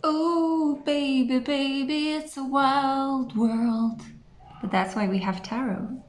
Oh, baby, baby, it's a wild world. But that's why we have tarot.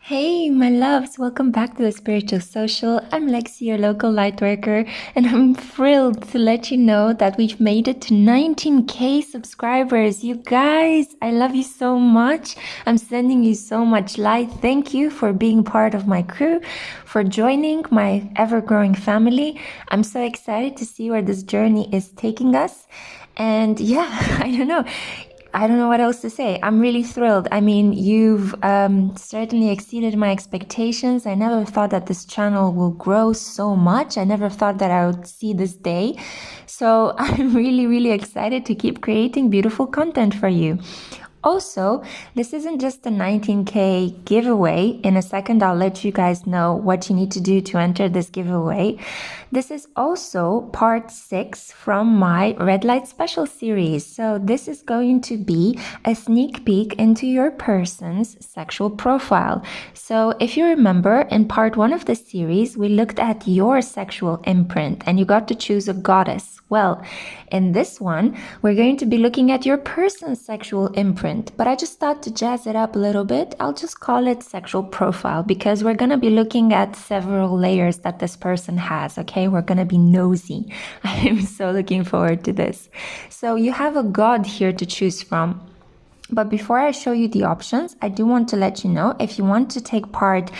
Hey, my loves, welcome back to the Spiritual Social. I'm Lexi, your local lightworker, and I'm thrilled to let you know that we've made it to 19K subscribers. You guys, I love you so much. I'm sending you so much light. Thank you for being part of my crew, for joining my ever-growing family. I'm so excited to see where this journey is taking us. And yeah, I don't know what else to say. I'm really thrilled. I mean, you've certainly exceeded my expectations. I never thought that this channel will grow so much. I never thought that I would see this day. So I'm really, really excited to keep creating beautiful content for you. Also, this isn't just a 19K giveaway. In a second, I'll let you guys know what you need to do to enter this giveaway. This is also part 6 from my Red Light Special series. So this is going to be a sneak peek into your person's sexual profile. So if you remember, in part 1 of the series, we looked at your sexual imprint and you got to choose a goddess. Well, in this one, we're going to be looking at your person's sexual imprint, but I just thought to jazz it up a little bit, I'll just call it sexual profile because we're going to be looking at several layers that this person has, okay? We're going to be nosy. I'm so looking forward to this. So you have a god here to choose from. But before I show you the options, I do want to let you know if you want to take part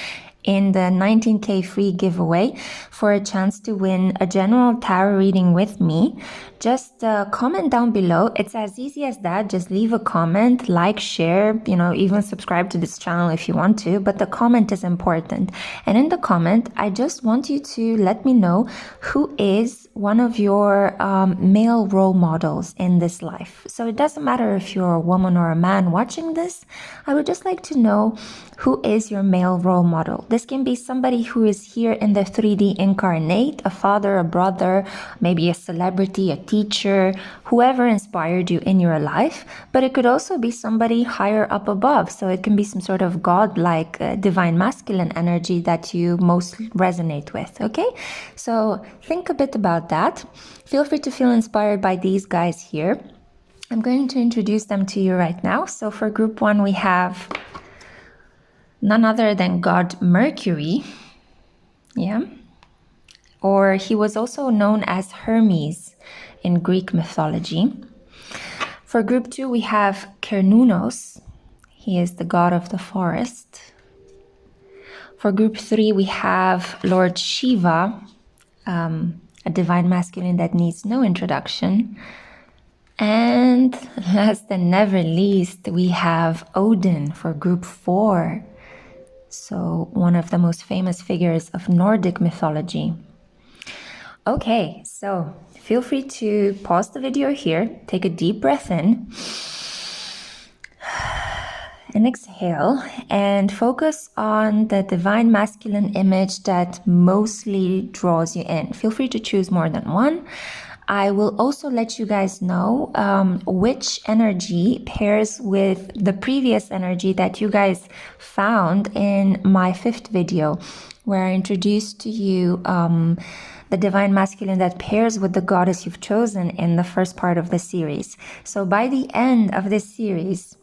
in the 19K free giveaway for a chance to win a general tarot reading with me, just comment down below. It's as easy as that. Just leave a comment, like, share, even subscribe to this channel if you want to, but the comment is important. And in the comment, I just want you to let me know who is one of your male role models in this life. So it doesn't matter if you're a woman or a man watching this. I would just like to know who is your male role model. This can be somebody who is here in the 3D incarnate, a father, a brother, maybe a celebrity, a teacher, whoever inspired you in your life. But it could also be somebody higher up above. So it can be some sort of godlike divine masculine energy that you most resonate with, okay? So think a bit about that. Feel free to feel inspired by these guys here. I'm going to introduce them to you right now. So for group 1, we have none other than God Mercury, or he was also known as Hermes in Greek mythology. For group 2, we have Cernunos. He is the god of the forest. For group 3, we have Lord Shiva, a divine masculine that needs no introduction. And last and never least, we have Odin for group 4. So one of the most famous figures of Nordic mythology. Okay, so feel free to pause the video here, take a deep breath in and exhale, and focus on the divine masculine image that mostly draws you in. Feel free to choose more than one. I will also let you guys know which energy pairs with the previous energy that you guys found in my 5th video, where I introduced to you the divine masculine that pairs with the goddess you've chosen in the first part of the series. So by the end of this series,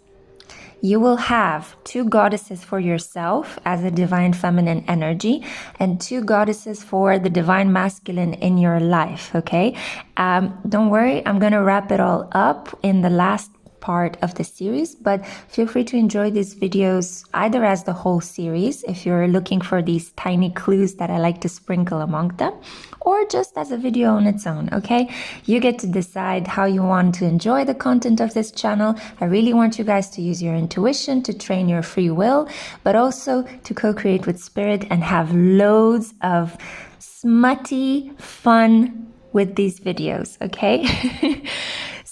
you will have 2 goddesses for yourself as a divine feminine energy and 2 goddesses for the divine masculine in your life, okay? Don't worry, I'm going to wrap it all up in the last part of the series, but feel free to enjoy these videos either as the whole series if you're looking for these tiny clues that I like to sprinkle among them, or just as a video on its own, okay? You get to decide how you want to enjoy the content of this channel. I really want you guys to use your intuition, to train your free will, but also to co-create with spirit and have loads of smutty fun with these videos, okay?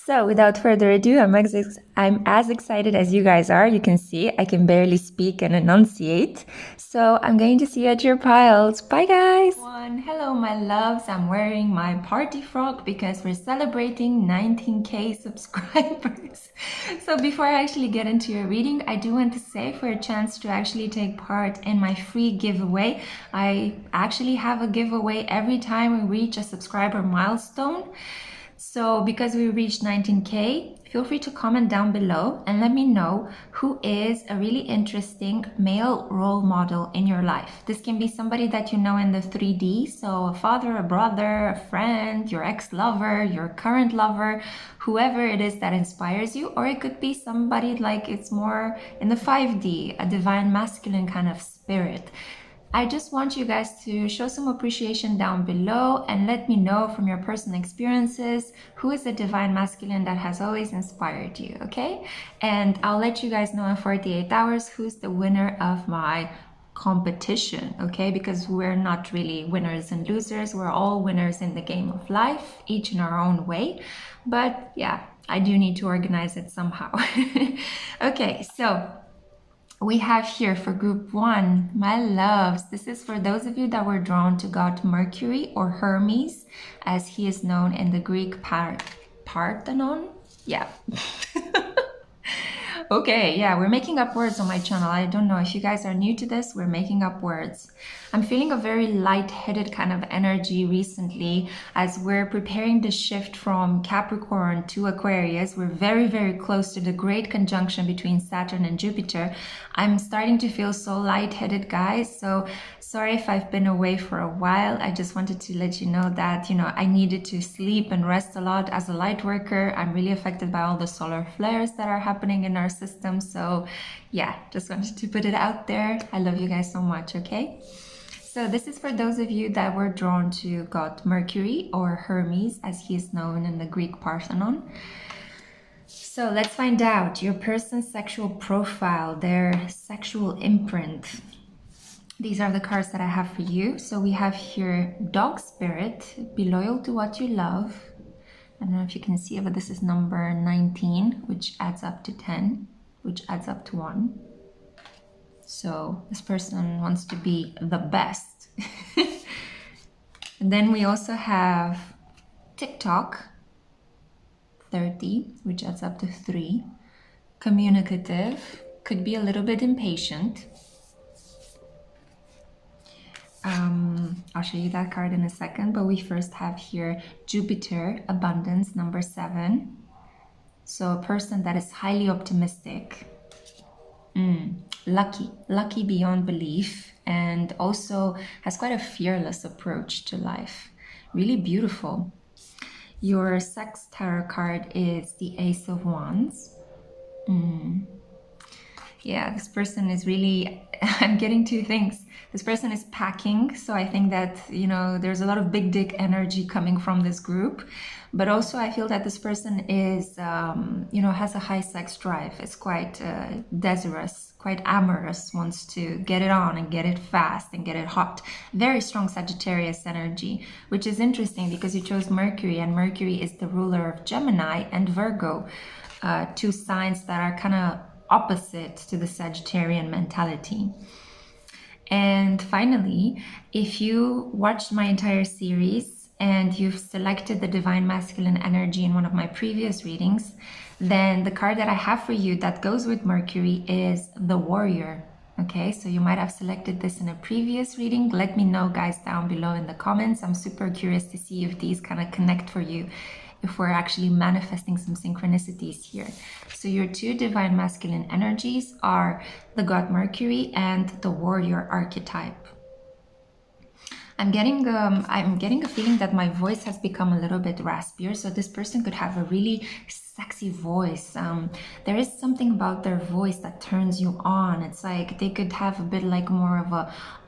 So without further ado, I'm as excited as you guys are. You can see I can barely speak and enunciate. So I'm going to see you at your piles. Bye guys! Hello my loves. I'm wearing my party frock because we're celebrating 19k subscribers. So before I actually get into your reading, I do want to say for a chance to actually take part in my free giveaway. I actually have a giveaway every time we reach a subscriber milestone. So because we reached 19k, feel free to comment down below and let me know who is a really interesting male role model in your life. This can be somebody that you know in the 3D, so a father, a brother, a friend, your ex-lover, your current lover, whoever it is that inspires you, or it could be somebody like it's more in the 5D, a divine masculine kind of spirit. I just want you guys to show some appreciation down below and let me know from your personal experiences who is the divine masculine that has always inspired you, okay? And I'll let you guys know in 48 hours who's the winner of my competition, okay? Because we're not really winners and losers. We're all winners in the game of life, each in our own way. But yeah, I do need to organize it somehow. Okay, so we have here for group 1, my loves, this is for those of you that were drawn to god Mercury, or Hermes as he is known in the Greek Parthenon. Yeah. Okay, yeah, we're making up words on my channel. I don't know if you guys are new to this, we're making up words. I'm feeling a very light-headed kind of energy recently as we're preparing the shift from Capricorn to Aquarius. We're very, very close to the great conjunction between Saturn and Jupiter. I'm starting to feel so light-headed, guys. So sorry if I've been away for a while. I just wanted to let you know that, I needed to sleep and rest a lot as a light worker. I'm really affected by all the solar flares that are happening in our system. So yeah, just wanted to put it out there. I love you guys so much, okay? So this is for those of you that were drawn to god Mercury, or Hermes as he is known in the Greek Parthenon. So let's find out your person's sexual profile, their sexual imprint. These are the cards that I have for you. So we have here dog spirit, be loyal to what you love. I don't know if you can see it, but this is number 19, which adds up to 10, which adds up to 1. So this person wants to be the best. And then we also have TikTok, 30, which adds up to 3. Communicative, could be a little bit impatient. I'll show you that card in a second, but we first have here Jupiter, abundance, number 7. So a person that is highly optimistic. Lucky beyond belief, and also has quite a fearless approach to life. Really beautiful. Your sex tarot card is the Ace of Wands. Yeah, this person is really, I'm getting 2 things. This person is packing, so I think that, there's a lot of big dick energy coming from this group. But also I feel that this person is, has a high sex drive. It's quite desirous, quite amorous, wants to get it on and get it fast and get it hot. Very strong Sagittarius energy, which is interesting because you chose Mercury, and Mercury is the ruler of Gemini and Virgo, 2 signs that are kind of opposite to the Sagittarian mentality. And finally, if you watched my entire series and you've selected the divine masculine energy in one of my previous readings, then the card that I have for you that goes with Mercury is the Warrior. Okay, so you might have selected this in a previous reading. Let me know, guys, down below in the comments. I'm super curious to see if these kind of connect for you, if we're actually manifesting some synchronicities here. So your 2 divine masculine energies are the god Mercury and the warrior archetype. I'm getting a feeling that my voice has become a little bit raspier, so this person could have a really sexy voice. There is something about their voice that turns you on. It's like they could have a bit like more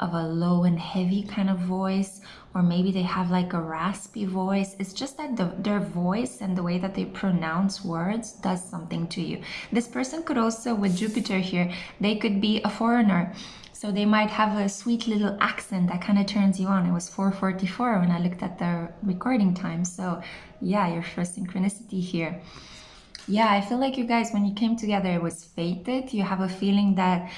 of a low and heavy kind of voice, or maybe they have like a raspy voice. It's just that their voice and the way that they pronounce words does something to you. This person could also, with Jupiter here, they could be a foreigner. So they might have a sweet little accent that kind of turns you on. It was 4:44 when I looked at the recording time. So yeah, your first synchronicity here. Yeah, I feel like you guys, when you came together, it was fated. You have a feeling that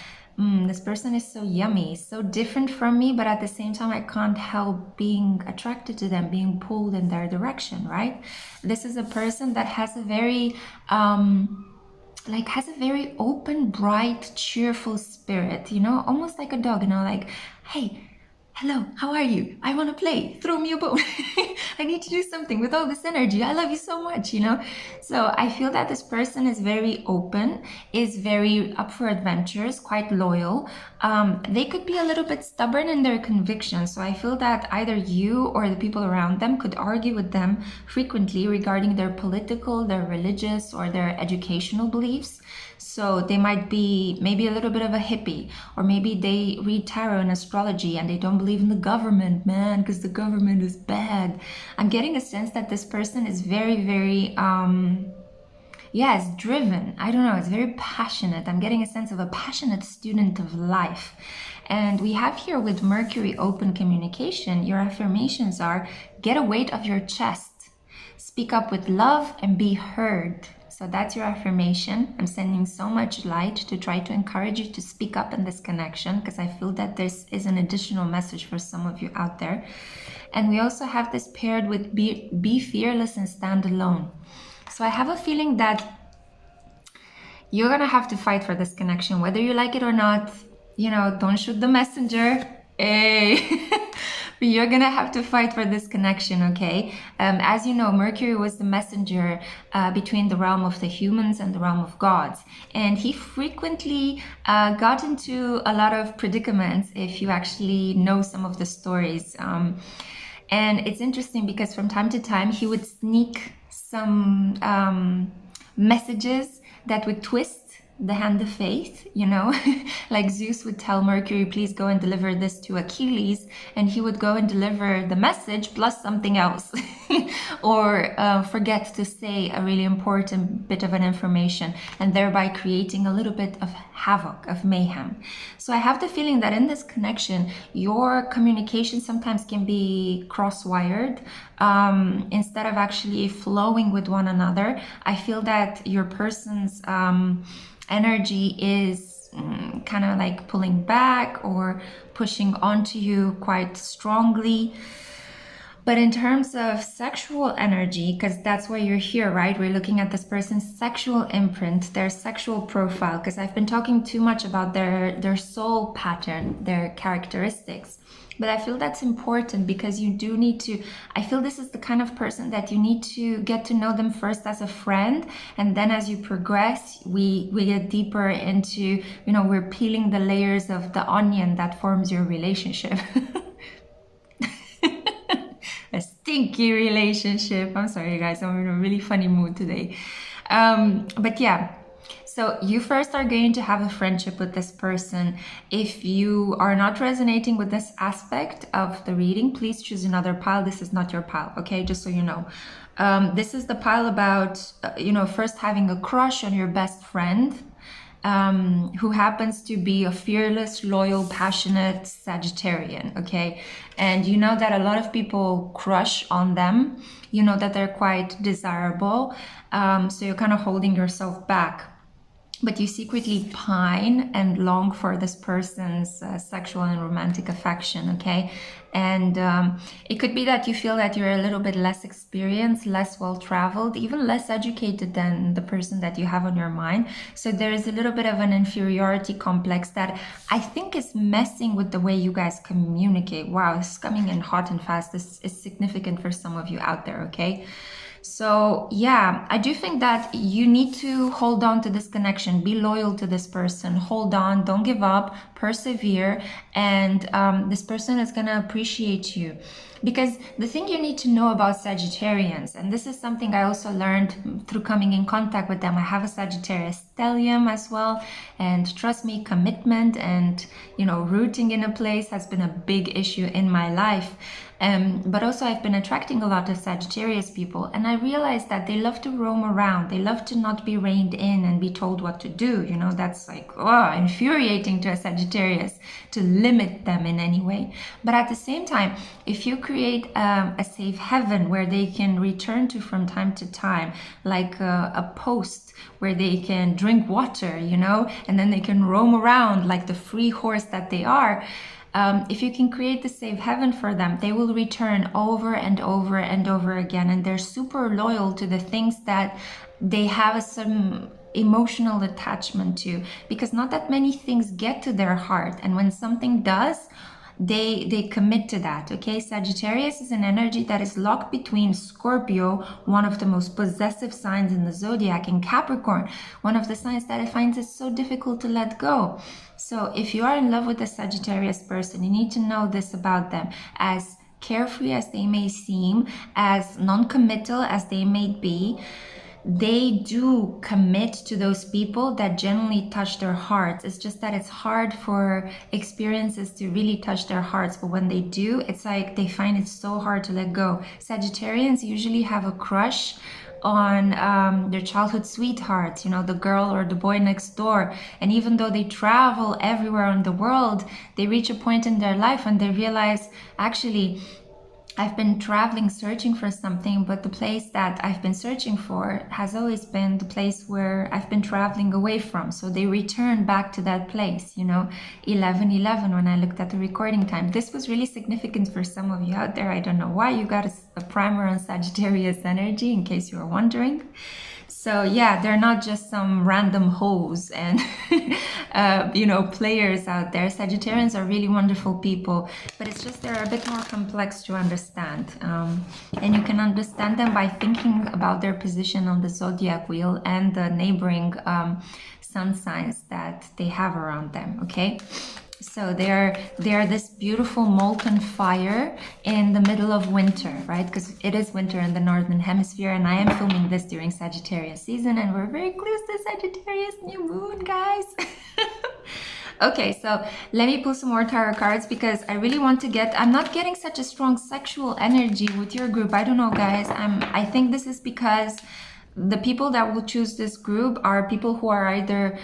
this person is so yummy, so different from me, but at the same time, I can't help being attracted to them, being pulled in their direction, right? This is a person that has a very, has a very open, bright, cheerful spirit, you know, almost like a dog, you know, like, hey, hello, how are you? I want to play. Throw me a bone. I need to do something with all this energy. I love you so much, you know? So I feel that this person is very open, is very up for adventures, quite loyal. They could be a little bit stubborn in their convictions. So I feel that either you or the people around them could argue with them frequently regarding their political, their religious, or their educational beliefs. So they might be maybe a little bit of a hippie, or maybe they read tarot and astrology and they don't believe in the government, man, because the government is bad. I'm getting a sense that this person is very, very, it's driven. I don't know, it's very passionate. I'm getting a sense of a passionate student of life. And we have here with Mercury open communication, your affirmations are, get a weight off your chest, speak up with love and be heard. So that's your affirmation. I'm sending so much light to try to encourage you to speak up in this connection, because I feel that this is an additional message for some of you out there. And we also have this paired with be fearless and stand alone. So I have a feeling that you're going to have to fight for this connection, whether you like it or not. You know, don't shoot the messenger. Hey. You're gonna have to fight for this connection, okay? As you know, Mercury was the messenger between the realm of the humans and the realm of gods. And he frequently got into a lot of predicaments, if you actually know some of the stories. And it's interesting because from time to time, he would sneak some messages that would twist the hand of faith, you know, like Zeus would tell Mercury, please go and deliver this to Achilles, and he would go and deliver the message plus something else, or forget to say a really important bit of an information, and thereby creating a little bit of havoc, of mayhem. So I have the feeling that in this connection, your communication sometimes can be cross-wired. Instead of actually flowing with one another, I feel that your person's energy is kind of like pulling back or pushing onto you quite strongly. But in terms of sexual energy, because that's why you're here, right? We're looking at this person's sexual imprint, their sexual profile, because I've been talking too much about their soul pattern, their characteristics. But I feel that's important because you do need to, I feel this is the kind of person that you need to get to know them first as a friend. And then as you progress, we get deeper into, you know, we're peeling the layers of the onion that forms your relationship. A stinky relationship. I'm sorry, guys. I'm in a really funny mood today. But yeah. So you first are going to have a friendship with this person. If you are not resonating with this aspect of the reading, please choose another pile. This is not your pile, okay? Just so you know. This is the pile about, you know, first having a crush on your best friend, who happens to be a fearless, loyal, passionate Sagittarian, okay? And you know that a lot of people crush on them. You know that they're quite desirable. So you're kind of holding yourself back. But you secretly pine and long for this person's sexual and romantic affection, okay? And it could be that you feel that you're a little bit less experienced, less well-traveled, even less educated than the person that you have on your mind. So there is a little bit of an inferiority complex that I think is messing with the way you guys communicate. Wow, this is coming in hot and fast. This is significant for some of you out there, okay? So yeah, I do think that you need to hold on to this connection, be loyal to this person, hold on, don't give up, persevere, and this person is going to appreciate you. Because the thing you need to know about Sagittarians, and this is something I also learned through coming in contact with them. I have a Sagittarius stellium as well, and trust me, commitment and, you know, rooting in a place has been a big issue in my life. But also I've been attracting a lot of Sagittarius people, and I realized that they love to roam around. They love to not be reined in and be told what to do. You know, that's like, oh, infuriating to a Sagittarius to limit them in any way. But at the same time, if you create a safe haven where they can return to from time to time, like a post where they can drink water, you know, and then they can roam around like the free horse that they are. If you can create the safe haven for them, they will return over and over and over again, and they're super loyal to the things that they have some emotional attachment to, because not that many things get to their heart, and when something does, they commit to that. Okay, Sagittarius is an energy that is locked between Scorpio, one of the most possessive signs in the zodiac, and Capricorn, one of the signs that it finds it so difficult to let go. So if you are in love with a Sagittarius person, you need to know this about them: as carefree as they may seem, as non-committal as they may be, they do commit to those people that genuinely touch their hearts. It's just that it's hard for experiences to really touch their hearts, but when they do, it's like they find it so hard to let go. Sagittarians usually have a crush on their childhood sweethearts, you know, the girl or the boy next door. And even though they travel everywhere in the world, they reach a point in their life when they realize, actually, I've been traveling searching for something, but the place that I've been searching for has always been the place where I've been traveling away from. So they return back to that place, you know, 11:11 when I looked at the recording time. This was really significant for some of you out there. I don't know why. You got a primer on Sagittarius energy, in case you were wondering. So yeah, they're not just some random hoes and you know, players out there. Sagittarians are really wonderful people, but it's just they're a bit more complex to understand. And you can understand them by thinking about their position on the zodiac wheel and the neighboring sun signs that they have around them. Okay. So they're this beautiful molten fire in the middle of winter, right? Because it is winter in the northern hemisphere, and I am filming this during Sagittarius season, and we're very close to Sagittarius new moon, guys. Okay, so let me pull some more tarot cards, because I really want to get, I'm not getting such a strong sexual energy with your group. I don't know, guys. I think this is because the people that will choose this group are people who are either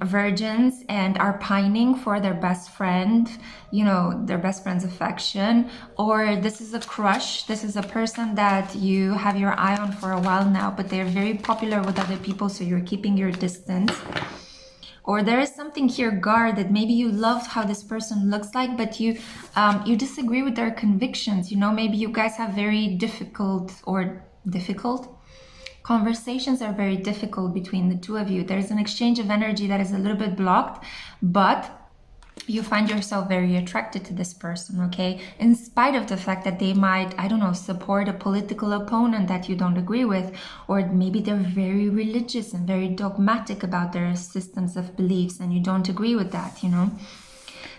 virgins and are pining for their best friend, you know, their best friend's affection, or this is a crush. This is a person that you have your eye on for a while now, but they're very popular with other people, so you're keeping your distance. Or there is something here guarded. Maybe you love how this person looks like, but you disagree with their convictions. You know, maybe you guys have very difficult conversations are very difficult between the two of you. There's an exchange of energy that is a little bit blocked, but you find yourself very attracted to this person, okay? In spite of the fact that they might, I don't know, support a political opponent that you don't agree with, or maybe they're very religious and very dogmatic about their systems of beliefs and you don't agree with that, you know?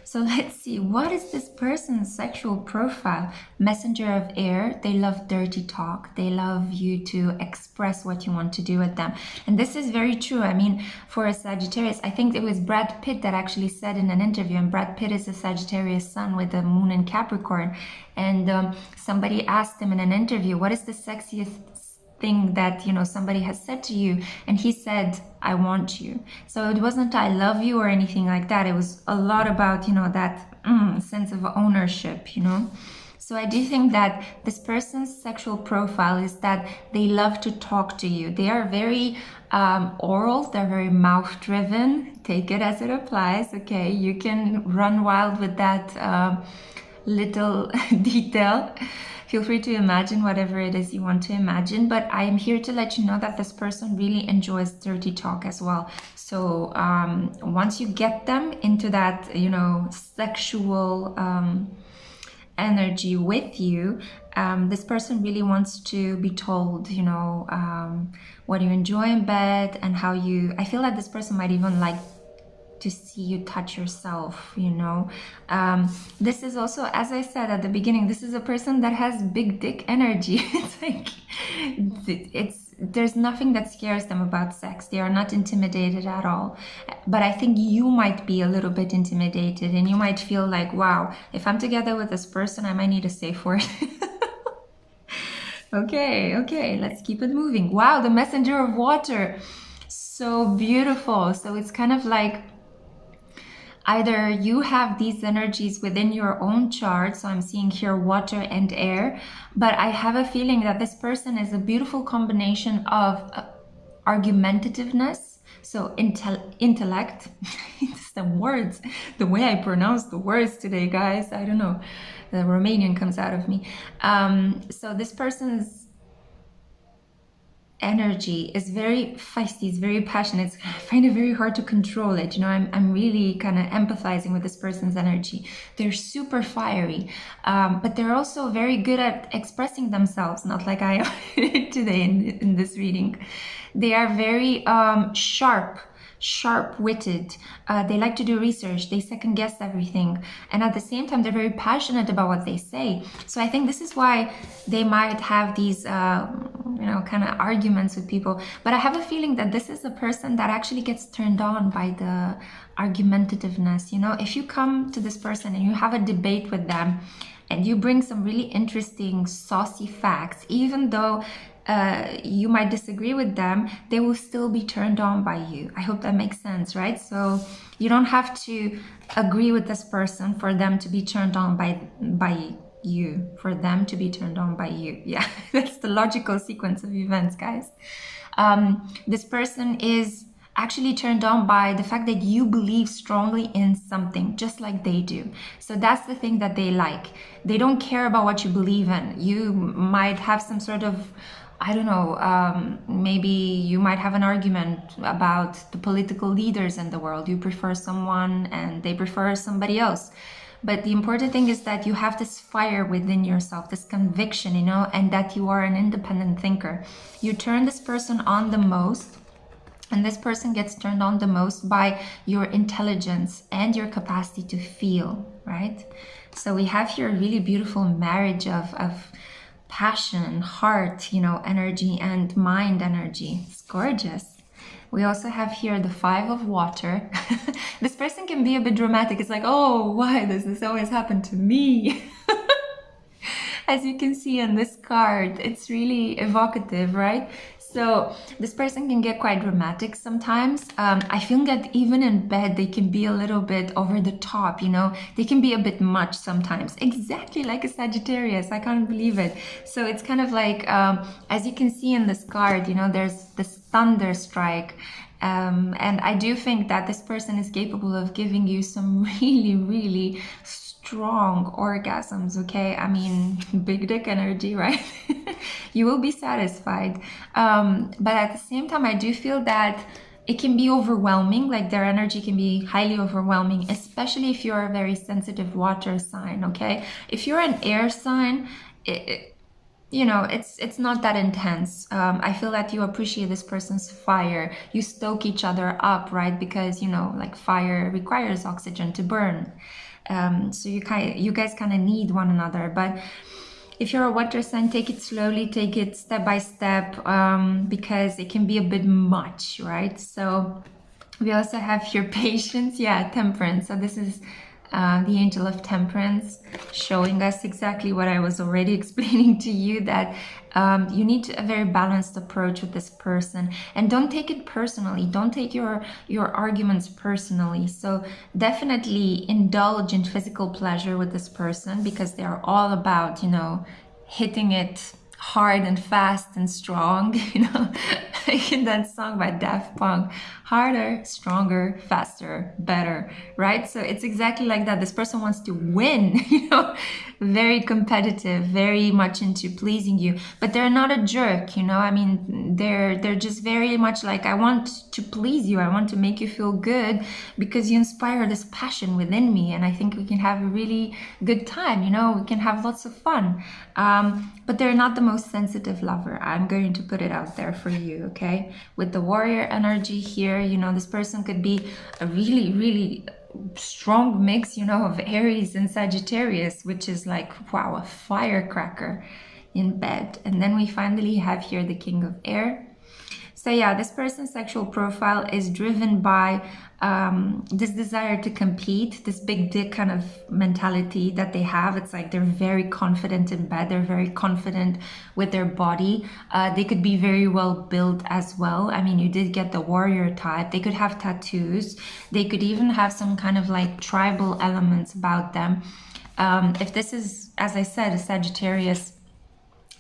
So let's see, what is this person's sexual profile? Messenger of air. They love dirty talk. They love you to express what you want to do with them. And this is very true. I mean, for a Sagittarius, I think it was Brad Pitt that actually said in an interview, and Brad Pitt is a Sagittarius sun with a moon in Capricorn. And somebody asked him in an interview, what is the sexiest thing that, you know, somebody has said to you? And he said, I want you. So it wasn't I love you or anything like that. It was a lot about, you know, that sense of ownership, you know. So I do think that this person's sexual profile is that they love to talk to you. They are very oral. They're very mouth driven. Take it as it applies. Okay, you can run wild with that little detail. Feel free to imagine whatever it is you want to imagine, but I am here to let you know that this person really enjoys dirty talk as well. So once you get them into that, you know, sexual energy with you, this person really wants to be told, you know, what you enjoy in bed and how you, I feel like this person might even like to see you touch yourself, you know. This is also, as I said at the beginning, this is a person that has big dick energy. It's like, there's nothing that scares them about sex. They are not intimidated at all. But I think you might be a little bit intimidated, and you might feel like, wow, if I'm together with this person, I might need a safe word. Okay, let's keep it moving. Wow, the messenger of water. So beautiful. So it's kind of like either you have these energies within your own chart. So I'm seeing here water and air, but I have a feeling that this person is a beautiful combination of argumentativeness. So intellect, it's the words, the way I pronounce the words today, guys. I don't know. The Romanian comes out of me. So this person's energy is very feisty, it's very passionate. I find it very hard to control it. You know, I'm really kind of empathizing with this person's energy. They're super fiery, but they're also very good at expressing themselves, not like I am today in this reading. They are very sharp-witted. They like to do research. They second guess everything, and at the same time they're very passionate about what they say. So I think this is why they might have these kind of arguments with people. But I have a feeling that this is a person that actually gets turned on by the argumentativeness. You know, if you come to this person and you have a debate with them and you bring some really interesting saucy facts, even though you might disagree with them, they will still be turned on by you. I hope that makes sense, right? So you don't have to agree with this person for them to be turned on by you, for them to be turned on by you. Yeah, that's the logical sequence of events, guys. This person is actually turned on by the fact that you believe strongly in something, just like they do. So that's the thing that they like. They don't care about what you believe in. You might have some sort of, I don't know, maybe you might have an argument about the political leaders in the world. You prefer someone and they prefer somebody else. But the important thing is that you have this fire within yourself, this conviction, you know, and that you are an independent thinker. You turn this person on the most, and this person gets turned on the most by your intelligence and your capacity to feel, right? So we have here a really beautiful marriage of passion, heart, you know, energy, and mind energy. It's gorgeous. We also have here the 5 of water. This person can be a bit dramatic. It's like, oh, why does this always happen to me? As you can see on this card, it's really evocative, right? So this person can get quite dramatic sometimes. I feel that even in bed, they can be a little bit over the top, you know? They can be a bit much sometimes. Exactly like a Sagittarius. I can't believe it. So it's kind of like, as you can see in this card, you know, there's this thunder strike. And I do think that this person is capable of giving you some really, really strong orgasms, okay? I mean, big dick energy, right? You will be satisfied. But at the same time, I do feel that it can be overwhelming, like their energy can be highly overwhelming, especially if you're a very sensitive water sign, okay? If you're an air sign, you know, it's not that intense. I feel that you appreciate this person's fire. You stoke each other up, right? Because, you know, like fire requires oxygen to burn. So you guys kind of need one another. But if you're a water sign, take it slowly, take it step by step, because it can be a bit much, right? So we also have here patience, yeah, temperance. So this is the angel of temperance, showing us exactly what I was already explaining to you, that you need a very balanced approach with this person, and don't take it personally. Don't take your arguments personally. So definitely indulge in physical pleasure with this person, because they are all about, you know, hitting it hard and fast and strong, you know, like in that song by Daft Punk, harder, stronger, faster, better, right? So it's exactly like that. This person wants to win, you know, very competitive, very much into pleasing you, but they're not a jerk, you know. I mean, they're just very much like, I want to please you, I want to make you feel good because you inspire this passion within me, and I think we can have a really good time, you know, we can have lots of fun. But they're not the most sensitive lover. I'm going to put it out there for you, okay? With the warrior energy here, you know, this person could be a really, really strong mix, you know, of Aries and Sagittarius, which is like, wow, a firecracker in bed. And then we finally have here the king of air. So yeah, this person's sexual profile is driven by this desire to compete, this big dick kind of mentality that they have. It's like they're very confident in bed. They're very confident with their body. They could be very well built as well. I mean, you did get the warrior type. They could have tattoos. They could even have some kind of like tribal elements about them. If this is, as I said, a Sagittarius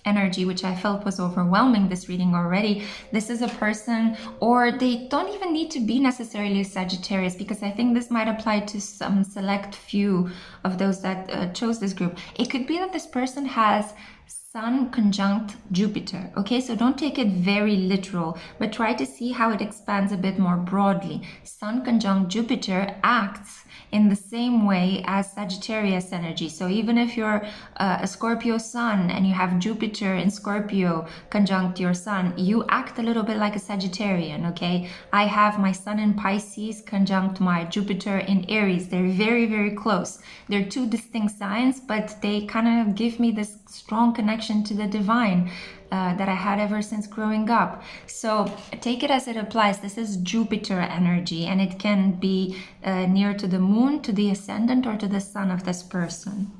energy, which I felt was overwhelming this reading already, this is a person, or they don't even need to be necessarily Sagittarius, because I think this might apply to some select few of those that chose this group. It could be that this person has Sun conjunct Jupiter. Okay, so don't take it very literal, but try to see how it expands a bit more broadly. Sun conjunct Jupiter acts in the same way as Sagittarius energy. So even if you're a Scorpio sun and you have Jupiter in Scorpio conjunct your sun, you act a little bit like a Sagittarian, okay? I have my sun in Pisces conjunct my Jupiter in Aries. They're very, very close. They're two distinct signs, but they kind of give me this strong connection to the divine that I had ever since growing up. So take it as it applies. This is Jupiter energy, and it can be near to the moon, to the ascendant, or to the sun of this person.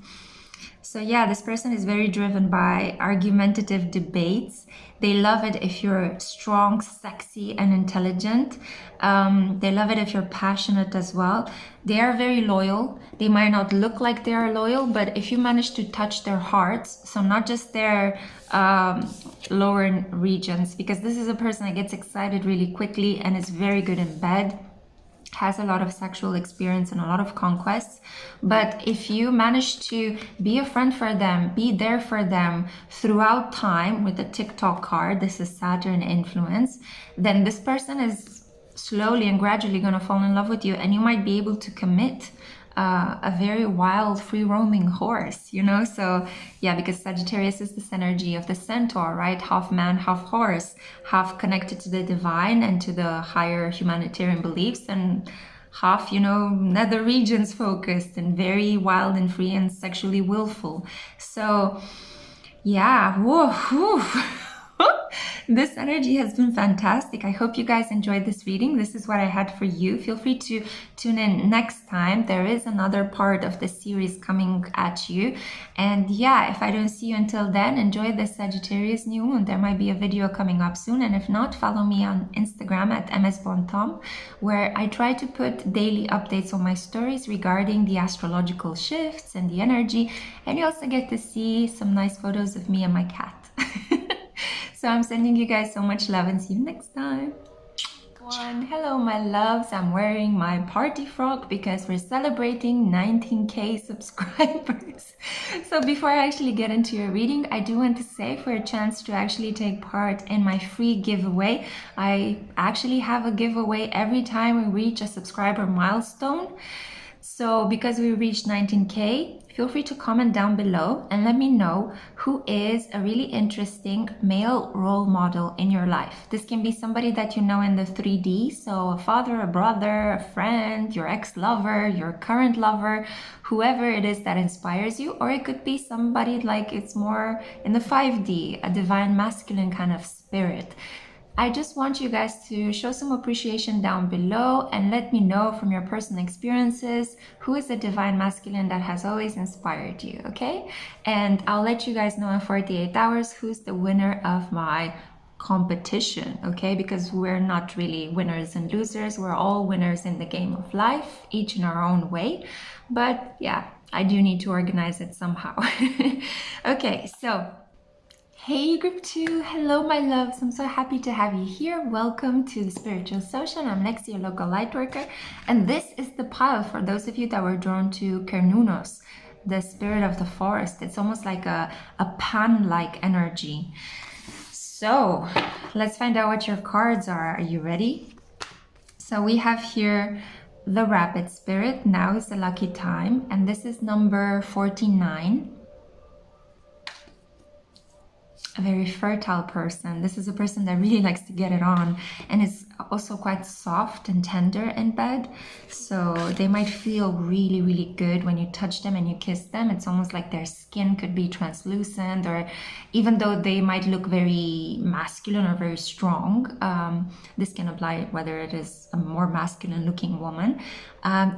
So yeah, this person is very driven by argumentative debates. They love it if you're strong, sexy, and intelligent. They love it if you're passionate as well. They are very loyal. They might not look like they are loyal, but if you manage to touch their hearts, so not just their lower regions, because this is a person that gets excited really quickly and is very good in bed, has a lot of sexual experience and a lot of conquests. But if you manage to be a friend for them, be there for them throughout time with the TikTok card, this is Saturn influence, then this person is slowly and gradually going to fall in love with you, and you might be able to commit a very wild, free-roaming horse, you know? So yeah, because Sagittarius is this energy of the centaur, right? Half man, half horse, half connected to the divine and to the higher humanitarian beliefs, and half, you know, nether regions focused and very wild and free and sexually willful. So yeah, whoa, whew. This energy has been fantastic. I hope you guys enjoyed this reading. This is what I had for you. Feel free to tune in next time. There is another part of the series coming at you. And yeah, if I don't see you until then, enjoy the Sagittarius new moon. There might be a video coming up soon. And if not, follow me on Instagram at msbontom, where I try to put daily updates on my stories regarding the astrological shifts and the energy. And you also get to see some nice photos of me and my cat. So I'm sending you guys so much love, and see you next time. Hello my loves, I'm wearing my party frock because we're celebrating 19k subscribers. So before I actually get into your reading, I do want to say, for a chance to actually take part in my free giveaway, I actually have a giveaway every time we reach a subscriber milestone. So because we reached 19k, feel free to comment down below and let me know who is a really interesting male role model in your life. This can be somebody that you know in the 3D, so a father, a brother, a friend, your ex-lover, your current lover, whoever it is that inspires you, or it could be somebody like it's more in the 5D, a divine masculine kind of spirit. I just want you guys to show some appreciation down below and let me know from your personal experiences who is the divine masculine that has always inspired you, okay? And I'll let you guys know in 48 hours who's the winner of my competition, okay? Because we're not really winners and losers. We're all winners in the game of life, each in our own way. But yeah, I do need to organize it somehow. Okay, so hey group 2, hello my loves, I'm so happy to have you here. Welcome to the Spiritual Social. I'm Lexi, your local light worker, and this is the pile for those of you that were drawn to Cernunos, the spirit of the forest. It's almost like a pan-like energy. So let's find out what your cards are. Are you ready? So we have here the Rabbit Spirit. Now is the lucky time, and this is number 49. a very fertile person. This is a person that really likes to get it on and is also quite soft and tender in bed. So they might feel really, really good when you touch them and you kiss them. It's almost like their skin could be translucent, or even though they might look very masculine or very strong, this can apply whether it is a more masculine looking woman.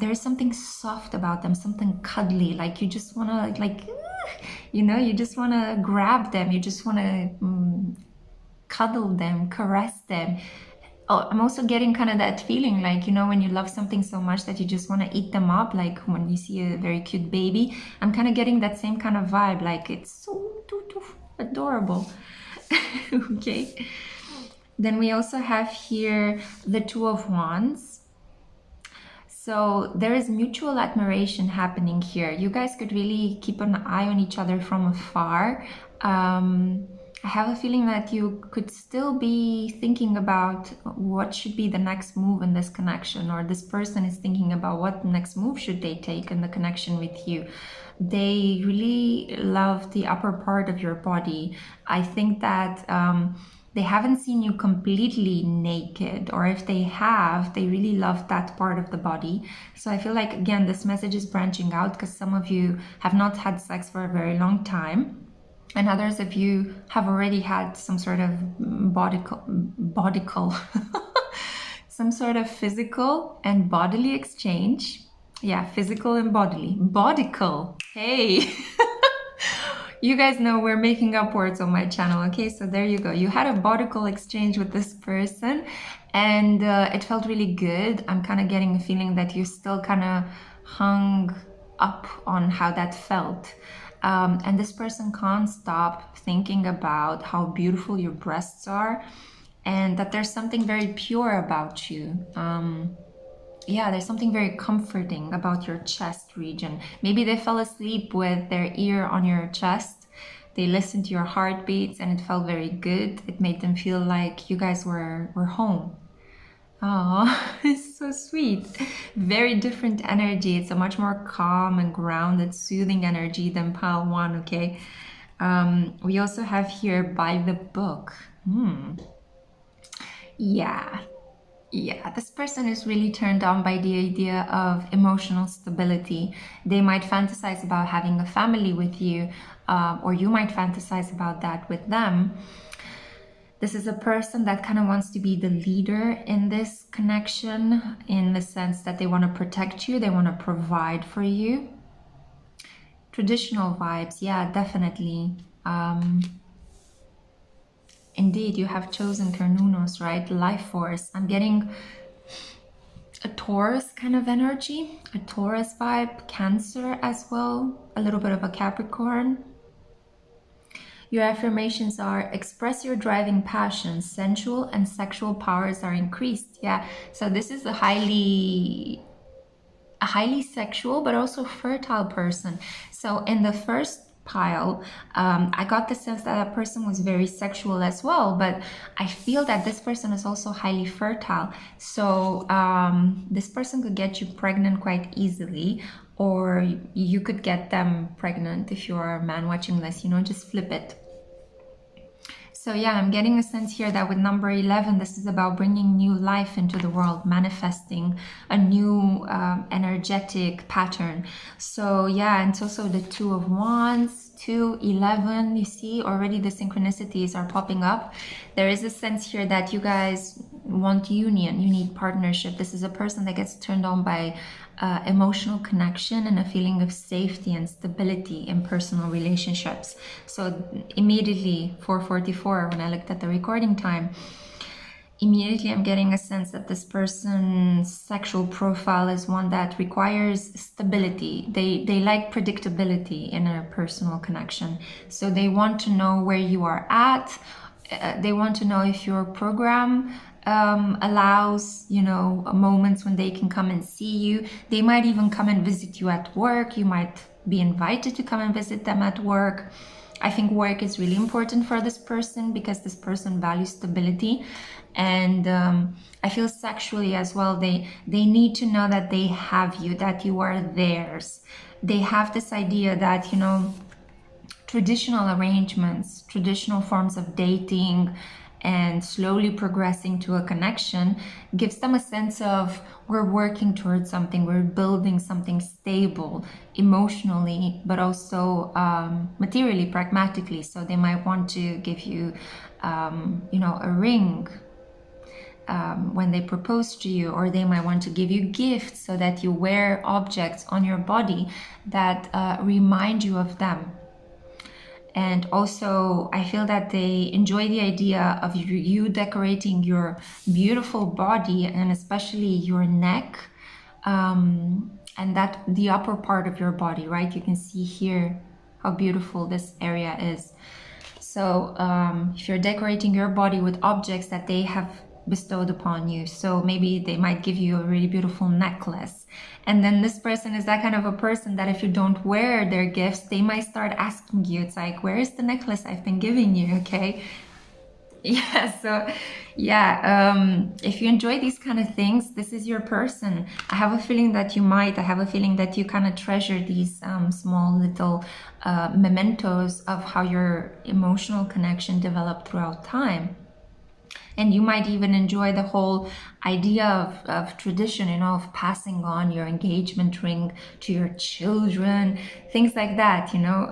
There is something soft about them, something cuddly, like you just want to like, you know, you just want to grab them, you just want to cuddle them, caress them. Oh, I'm also getting kind of that feeling like, you know, when you love something so much that you just want to eat them up, like when you see a very cute baby. I'm kind of getting that same kind of vibe, like it's so adorable. Okay. Then we also have here the Two of Wands. So there is mutual admiration happening here. You guys could really keep an eye on each other from afar. I have a feeling that you could still be thinking about what should be the next move in this connection, or this person is thinking about what next move should they take in the connection with you. They really love the upper part of your body. I think that they haven't seen you completely naked, or if they have, they really love that part of the body. So I feel like, again, this message is branching out because some of you have not had sex for a very long time, and others of you have already had some sort of bodical some sort of physical and bodily exchange. Yeah, physical and bodily. Bodical. Hey. You guys know we're making up words on my channel, okay? So there you go. You had a bodical exchange with this person, and it felt really good. I'm kind of getting a feeling that you still kind of hung up on how that felt. And this person can't stop thinking about how beautiful your breasts are, and that there's something very pure about you. Yeah, there's something very comforting about your chest region. Maybe they fell asleep with their ear on your chest. They listened to your heartbeats and it felt very good. It made them feel like you guys were home. Oh, it's so sweet. Very different energy. It's a much more calm and grounded, soothing energy than pile one, okay? We also have here by the book. Yeah, this person is really turned on by the idea of emotional stability. They might fantasize about having a family with you, or you might fantasize about that with them. This is a person that kind of wants to be the leader in this connection, in the sense that they want to protect you, they want to provide for you. Traditional vibes, yeah, definitely. Indeed, you have chosen Cernunos, right? Life force. I'm getting a Taurus kind of energy, a Taurus vibe, Cancer as well, a little bit of a Capricorn. Your affirmations are: express your driving passions, sensual and sexual powers are increased. Yeah, so this is a highly sexual but also fertile person. So in the first pile, I got the sense that that person was very sexual as well, but I feel that this person is also highly fertile. So this person could get you pregnant quite easily, or you could get them pregnant if you're a man watching this, you know, just flip it. So yeah, I'm getting a sense here that with number 11, this is about bringing new life into the world, manifesting a new energetic pattern. So yeah, and it's also the Two of Wands, 2, 11, you see already the synchronicities are popping up. There is a sense here that you guys want union, you need partnership. This is a person that gets turned on by emotional connection and a feeling of safety and stability in personal relationships. So immediately 4:44, when I looked at the recording time, immediately I'm getting a sense that this person's sexual profile is one that requires stability. They like predictability in a personal connection. So they want to know where you are at. They want to know if your program allows, you know, moments when they can come and see you. They might even come and visit you at work. You might be invited to come and visit them at work. I think work is really important for this person because this person values stability. And I feel sexually as well, they need to know that they have you, that you are theirs. They have this idea that, you know, traditional arrangements, traditional forms of dating, and slowly progressing to a connection gives them a sense of we're working towards something, we're building something stable emotionally, but also materially, pragmatically. So they might want to give you, you know, a ring when they propose to you, or they might want to give you gifts so that you wear objects on your body that remind you of them. And also, I feel that they enjoy the idea of you decorating your beautiful body, and especially your neck, and that the upper part of your body, right? You can see here how beautiful this area is. So if you're decorating your body with objects that they have bestowed upon you, so maybe they might give you a really beautiful necklace, and then this person is that kind of a person that if you don't wear their gifts, they might start asking you, it's like, where is the necklace I've been giving you? Okay. Yeah, so yeah, if you enjoy these kind of things, this is your person. I have a feeling that you might, I have a feeling that you kind of treasure these small little mementos of how your emotional connection developed throughout time. And you might even enjoy the whole idea of tradition, you know, of passing on your engagement ring to your children, things like that, you know.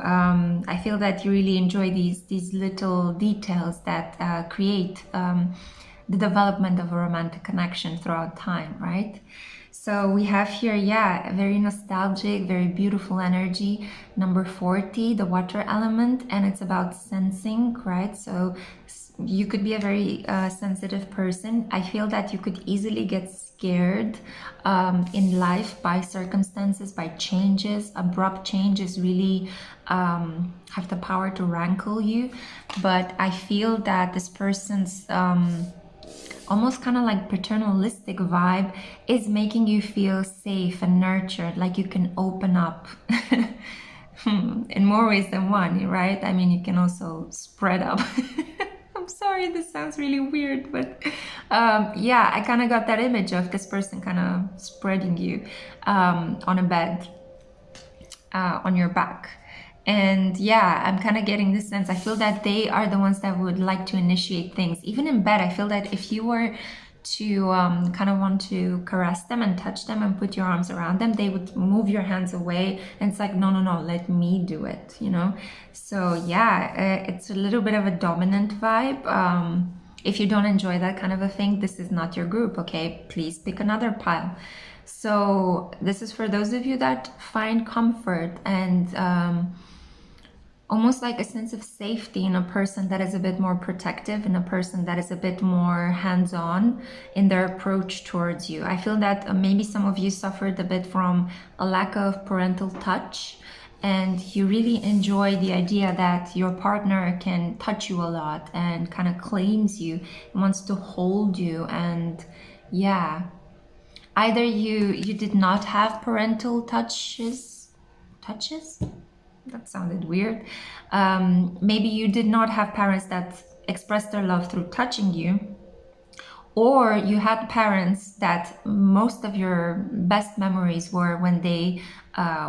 I feel that you really enjoy these little details that create the development of a romantic connection throughout time, right? So we have here, yeah, a very nostalgic, very beautiful energy. Number 40, the water element, and it's about sensing, right? So you could be a very sensitive person. I feel that you could easily get scared in life by circumstances, by changes. Abrupt changes really have the power to rankle you. But I feel that this person's almost kind of like paternalistic vibe is making you feel safe and nurtured, like you can open up in more ways than one, right? I mean, you can also spread up. I'm sorry, this sounds really weird, but yeah, I kind of got that image of this person kind of spreading you on a bed, on your back. And yeah, I'm kind of getting this sense. I feel that they are the ones that would like to initiate things. Even in bed, I feel that if you were to kind of want to caress them and touch them and put your arms around them, they would move your hands away. And it's like, no, no, no, let me do it, you know? So yeah, it's a little bit of a dominant vibe. If you don't enjoy that kind of a thing, this is not your group, okay? Please pick another pile. So this is for those of you that find comfort and almost like a sense of safety in a person that is a bit more protective, in a person that is a bit more hands-on in their approach towards you. I feel that maybe some of you suffered a bit from a lack of parental touch, and you really enjoy the idea that your partner can touch you a lot and kind of claims you, wants to hold you. And yeah, either you did not have parental touches? That sounded weird. Maybe you did not have parents that expressed their love through touching you, or you had parents that most of your best memories were when they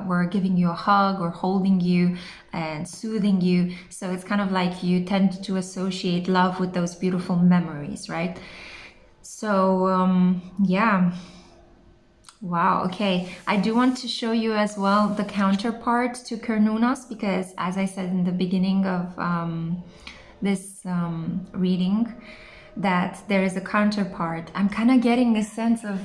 were giving you a hug or holding you and soothing you. So it's kind of like you tend to associate love with those beautiful memories, right? So yeah. Wow, okay. I do want to show you as well the counterpart to Cernunos, because as I said in the beginning of this reading, that there is a counterpart. I'm kind of getting a sense of,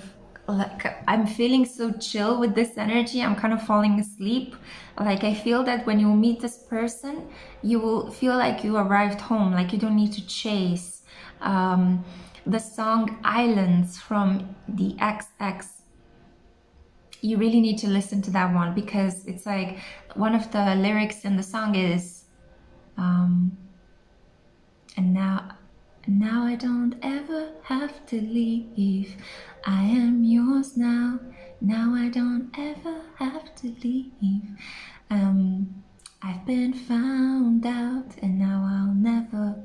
like, I'm feeling so chill with this energy. I'm kind of falling asleep. Like, I feel that when you meet this person, you will feel like you arrived home, like you don't need to chase. The song Islands from the XX, you really need to listen to that one, because it's like one of the lyrics in the song is and now I don't ever have to leave. I am yours now. Now I don't ever have to leave. I've been found out, and now I'll never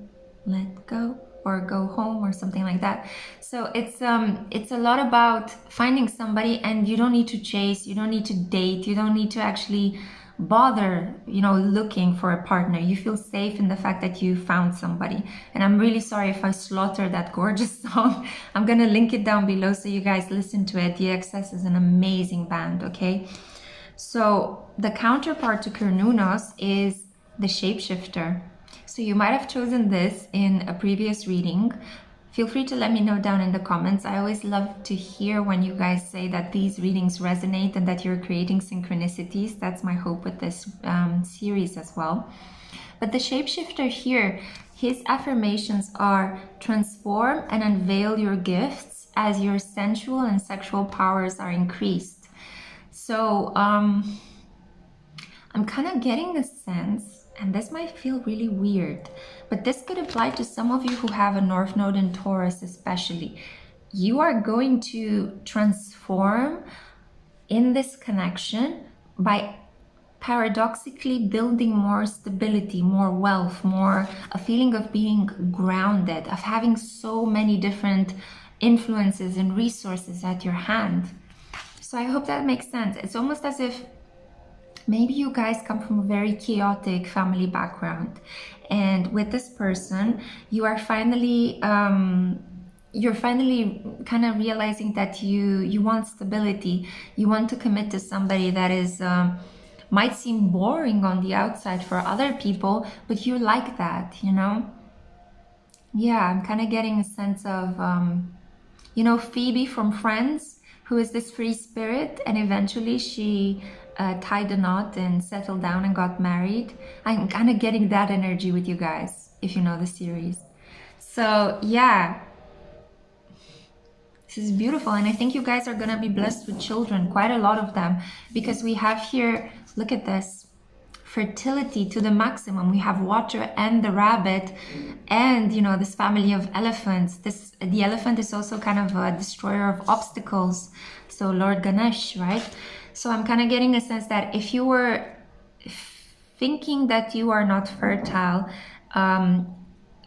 let go, or go home, or something like that. So it's a lot about finding somebody, and you don't need to chase, you don't need to date, you don't need to actually bother, looking for a partner. You feel safe in the fact that you found somebody. And I'm really sorry if I slaughter that gorgeous song. I'm gonna link it down below so you guys listen to it. The XS is an amazing band, okay? So the counterpart to Cernunos is the shapeshifter. So you might have chosen this in a previous reading. Feel free to let me know down in the comments. I always love to hear when you guys say that these readings resonate and that you're creating synchronicities. That's my hope with this series as well. But the shapeshifter here, his affirmations are transform and unveil your gifts as your sensual and sexual powers are increased. So I'm kind of getting the sense, and this might feel really weird, but this could apply to some of you who have a North Node in Taurus especially. You are going to transform in this connection by paradoxically building more stability, more wealth, more a feeling of being grounded, of having so many different influences and resources at your hand. So I hope that makes sense. It's almost as if maybe you guys come from a very chaotic family background, and with this person you are finally kind of realizing that you want stability. You want to commit to somebody that is might seem boring on the outside for other people, but you like that, Yeah, I'm kind of getting a sense of Phoebe from Friends, who is this free spirit, and eventually she tied a knot and settled down and got married. I'm kind of getting that energy with you guys, if you know the series. So yeah, this is beautiful, and I think you guys are gonna be blessed with children, quite a lot of them, because we have here, look at this, fertility to the maximum. We have water and the rabbit, and this family of elephants. The elephant is also kind of a destroyer of obstacles, so Lord Ganesh, right? So I'm kind of getting a sense that if you were thinking that you are not fertile,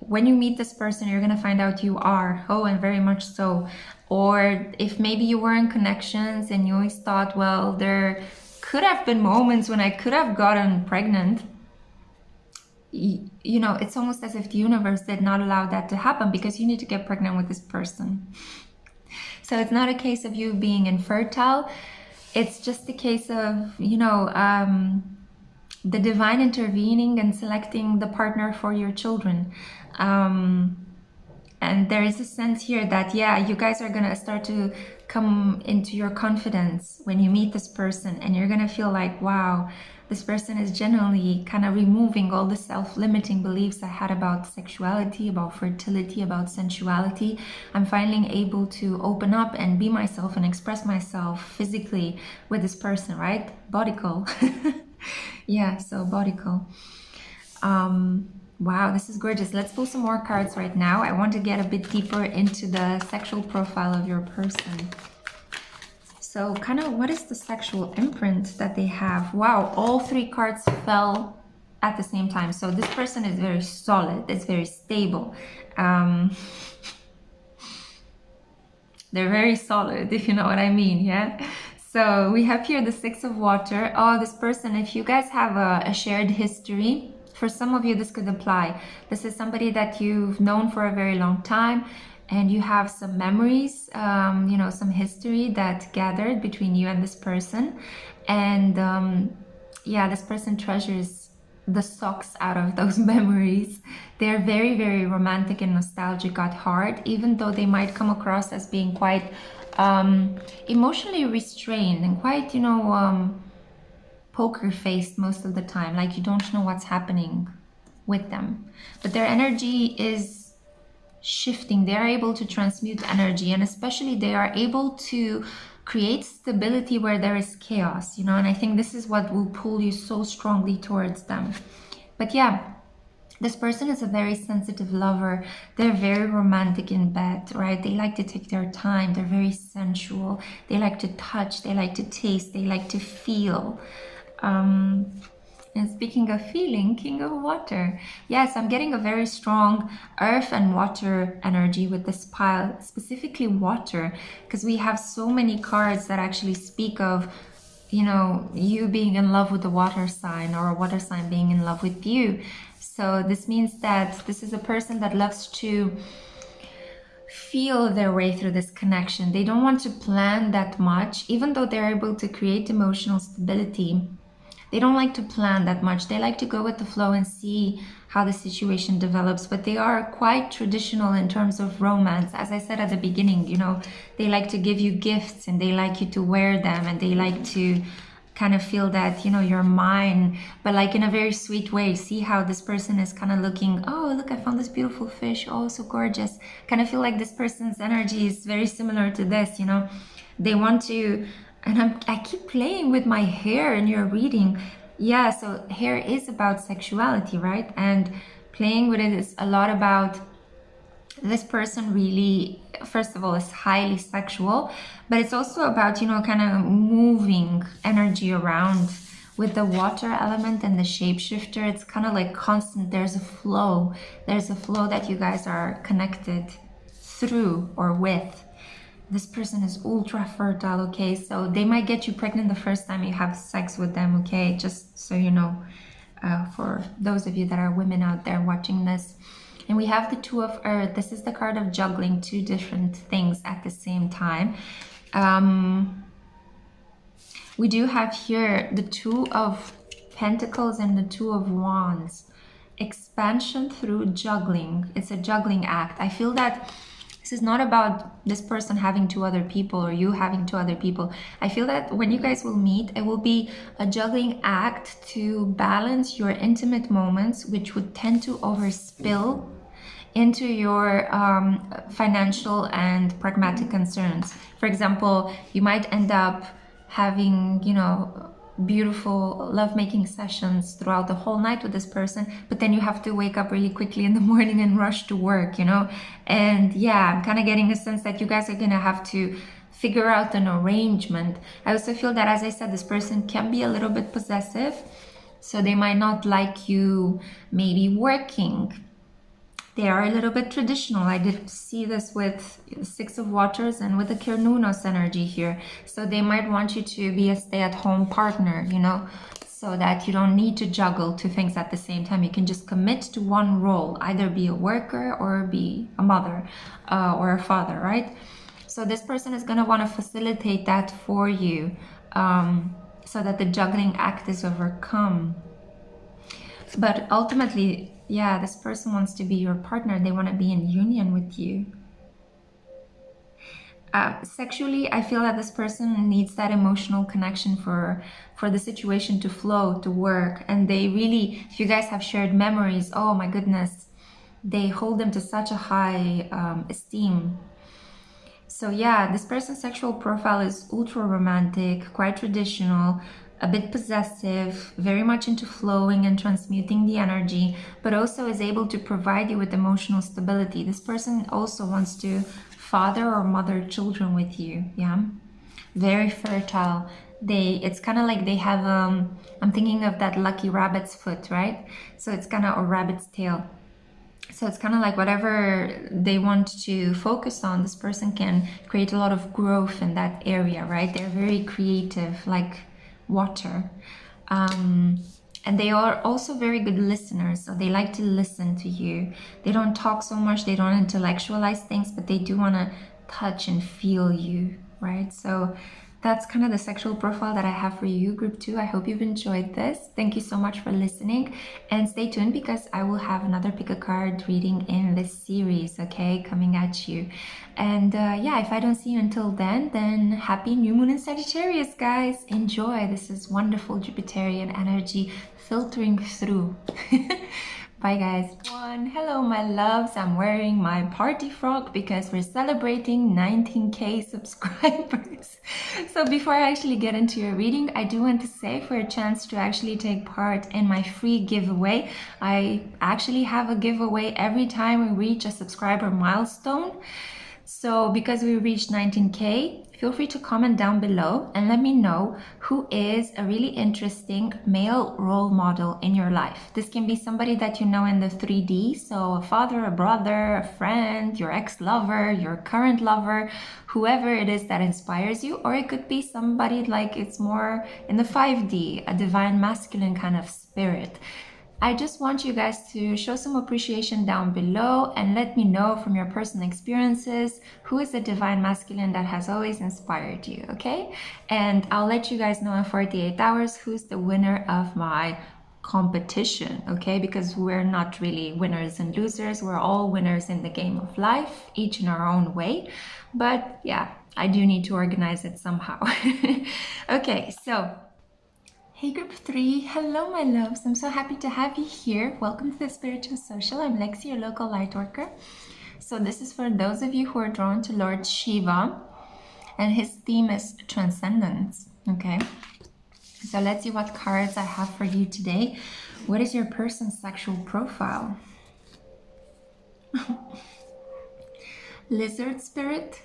when you meet this person, you're going to find out you are. Oh, and very much so. Or if maybe you were in connections and you always thought, well, there could have been moments when I could have gotten pregnant. It's almost as if the universe did not allow that to happen, because you need to get pregnant with this person. So it's not a case of you being infertile. It's just a case of, the divine intervening and selecting the partner for your children. And there is a sense here that, yeah, you guys are going to start to come into your confidence when you meet this person, and you're going to feel like, wow, this person is genuinely kind of removing all the self-limiting beliefs I had about sexuality, about fertility, about sensuality. I'm finally able to open up and be myself and express myself physically with this person, right? Bodical. Yeah, so bodical. Wow, this is gorgeous. Let's pull some more cards right now. I want to get a bit deeper into the sexual profile of your person. So kind of what is the sexual imprint that they have? Wow, all three cards fell at the same time. So this person is very solid. It's very stable. They're very solid, if you know what I mean, yeah? So we have here the Six of Water. Oh, this person, if you guys have a shared history, for some of you, this could apply. This is somebody that you've known for a very long time, and you have some memories, some history that gathered between you and this person. And yeah, this person treasures the socks out of those memories. They're very, very romantic and nostalgic at heart, even though they might come across as being quite emotionally restrained and quite, poker faced most of the time, like you don't know what's happening with them, but their energy is shifting. They are able to transmute energy, and especially they are able to create stability where there is chaos, and I think this is what will pull you so strongly towards them. But yeah, this person is a very sensitive lover. They're very romantic in bed, right? They like to take their time. They're very sensual. They like to touch. They like to taste. They like to feel. And speaking of feeling, King of Water. Yes, I'm getting a very strong earth and water energy with this pile, specifically water, because we have so many cards that actually speak of, you know, you being in love with the water sign or a water sign being in love with you. So this means that this is a person that loves to feel their way through this connection. They don't want to plan that much, even though they're able to create emotional stability. They don't like to plan that much. They like to go with the flow and see how the situation develops, but they are quite traditional in terms of romance. As I said at the beginning, you know, they like to give you gifts and they like you to wear them and they like to kind of feel that, you know, you're mine, but like in a very sweet way. See how this person is kind of looking, oh, look, I found this beautiful fish, oh, so gorgeous. Kind of feel like this person's energy is very similar to this, you know. They want to, and I keep playing with my hair in your reading. Yeah, so hair is about sexuality, right? And playing with it is a lot about this person really, first of all, is highly sexual, but it's also about, you know, kind of moving energy around with the water element and the shapeshifter. It's kind of like constant. There's a flow that you guys are connected through or with. This person is ultra fertile, okay? So they might get you pregnant the first time you have sex with them, okay? Just so you know, for those of you that are women out there watching this. And we have the Two of Earth. This is the card of juggling two different things at the same time. We do have here the Two of Pentacles and the Two of Wands. Expansion through juggling. It's a juggling act. I feel that this is not about this person having two other people or you having two other people. I feel that when you guys will meet, it will be a juggling act to balance your intimate moments, which would tend to overspill into your financial and pragmatic concerns. For example, you might end up having, you know, beautiful lovemaking sessions throughout the whole night with this person, but then you have to wake up really quickly in the morning and rush to work, you know. And yeah, I'm kind of getting a sense that you guys are gonna have to figure out an arrangement. I also feel that, as I said, this person can be a little bit possessive, so they might not like you maybe working. They are a little bit traditional. I did see this with the Six of Waters and with the Cernunos energy here. So they might want you to be a stay-at-home partner, you know, so that you don't need to juggle two things at the same time. You can just commit to one role, either be a worker or be a mother or a father, right? So this person is going to want to facilitate that for you so that the juggling act is overcome. But ultimately, yeah, this person wants to be your partner. They want to be in union with you. Sexually, I feel that this person needs that emotional connection for the situation to flow, to work. And they really, if you guys have shared memories, oh my goodness, they hold them to such a high esteem. So yeah, this person's sexual profile is ultra romantic, quite traditional, a bit possessive, very much into flowing and transmuting the energy, but also is able to provide you with emotional stability. This person also wants to father or mother children with you, yeah? Very fertile. It's kind of like they have, I'm thinking of that lucky rabbit's foot, right? So it's kind of a rabbit's tail. So it's kind of like whatever they want to focus on, this person can create a lot of growth in that area, right? They're very creative, like water. And they are also very good listeners. So they like to listen to you. They don't talk so much, they don't intellectualize things, but they do want to touch and feel you, right? So that's kind of the sexual profile that I have for you, group 2. I hope you've enjoyed this. Thank you so much for listening, and stay tuned because I will have another pick a card reading in this series, okay, coming at you. And yeah, if I don't see you until then happy new moon in Sagittarius, guys. Enjoy. This is wonderful Jupiterian energy filtering through. Bye guys. Hello my loves, I'm wearing my party frock because we're celebrating 19k subscribers. So before I actually get into your reading, I do want to say, for a chance to actually take part in my free giveaway, I actually have a giveaway every time we reach a subscriber milestone. So because we reached 19k, feel free to comment down below and let me know who is a really interesting male role model in your life. This can be somebody that you know in the 3D, so a father, a brother, a friend, your ex-lover, your current lover, whoever it is that inspires you, or it could be somebody like it's more in the 5D, a divine masculine kind of spirit. I just want you guys to show some appreciation down below and let me know from your personal experiences who is the divine masculine that has always inspired you, okay? And I'll let you guys know in 48 hours who's the winner of my competition, okay? Because we're not really winners and losers. We're all winners in the game of life, each in our own way. But yeah, I do need to organize it somehow. Okay, so hey group 3, hello my loves, I'm so happy to have you here. Welcome to the Spiritual Social. I'm Lexi, your local light worker. So this is for those of you who are drawn to Lord Shiva, and his theme is transcendence, okay? So let's see what cards I have for you today. What is your person's sexual profile? Lizard spirit,